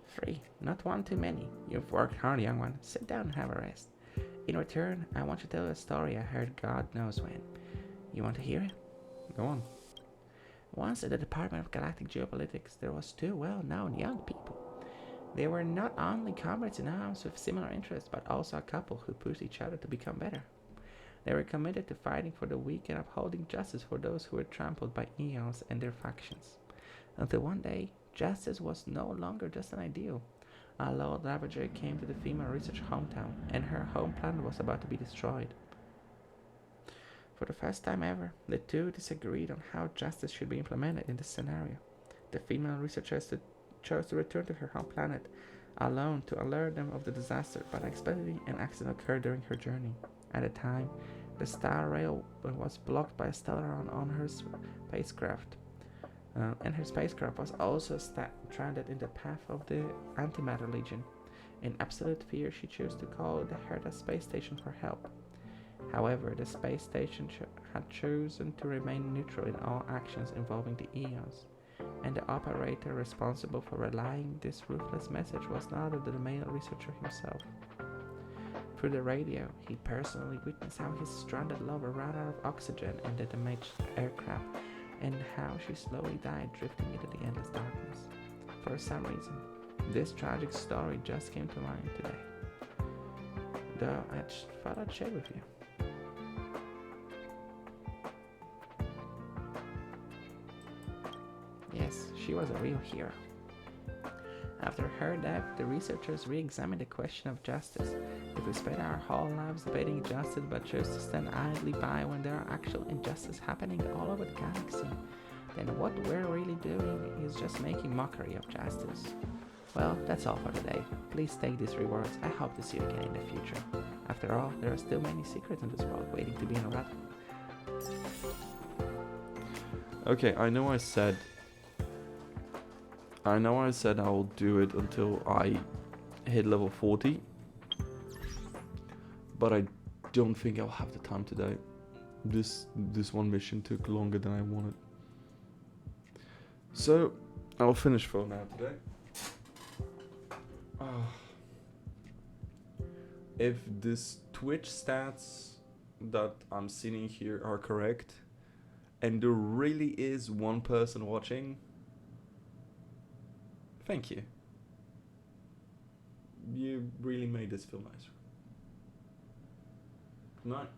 3. Not one too many. You've worked hard, young one. Sit down and have a rest. In return, I want to tell you a story I heard God knows when. You want to hear it? Go on. Once at the Department of Galactic Geopolitics, there was 2 well-known young people. They were not only comrades in arms with similar interests, but also a couple who pushed each other to become better. They were committed to fighting for the weak and upholding justice for those who were trampled by eons and their factions. Until one day, justice was no longer just an ideal. A Lord Ravager came to the female research hometown, and her home planet was about to be destroyed. For the first time ever, the 2 disagreed on how justice should be implemented in this scenario. The female researcher chose to return to her home planet alone to alert them of the disaster, but unexpectedly an accident occurred during her journey. At the time, the star rail was blocked by a stellar on her spacecraft, and her spacecraft was also stranded in the path of the Antimatter Legion. In absolute fear, she chose to call the Herta space station for help. However, the space station had chosen to remain neutral in all actions involving the Eons, and the operator responsible for relaying this ruthless message was none other than the male researcher himself. Through the radio, he personally witnessed how his stranded lover ran out of oxygen in the damaged aircraft, and how she slowly died, drifting into the endless darkness. For some reason, this tragic story just came to mind today, though I thought I'd share with you. Yes, she was a real hero. After her death, the researchers re-examined the question of justice. If we spend our whole lives debating justice but choose to stand idly by when there are actual injustices happening all over the galaxy, then what we're really doing is just making mockery of justice. Well, that's all for today. Please take these rewards. I hope to see you again in the future. After all, there are still many secrets in this world waiting to be unraveled. Okay, I know I said I'll do it until I hit level 40. But I don't think I'll have the time today. This one mission took longer than I wanted. So I'll finish for now today. If this Twitch stats that I'm seeing here are correct, and there really is one person watching, thank you. You really made this feel nicer. Good night.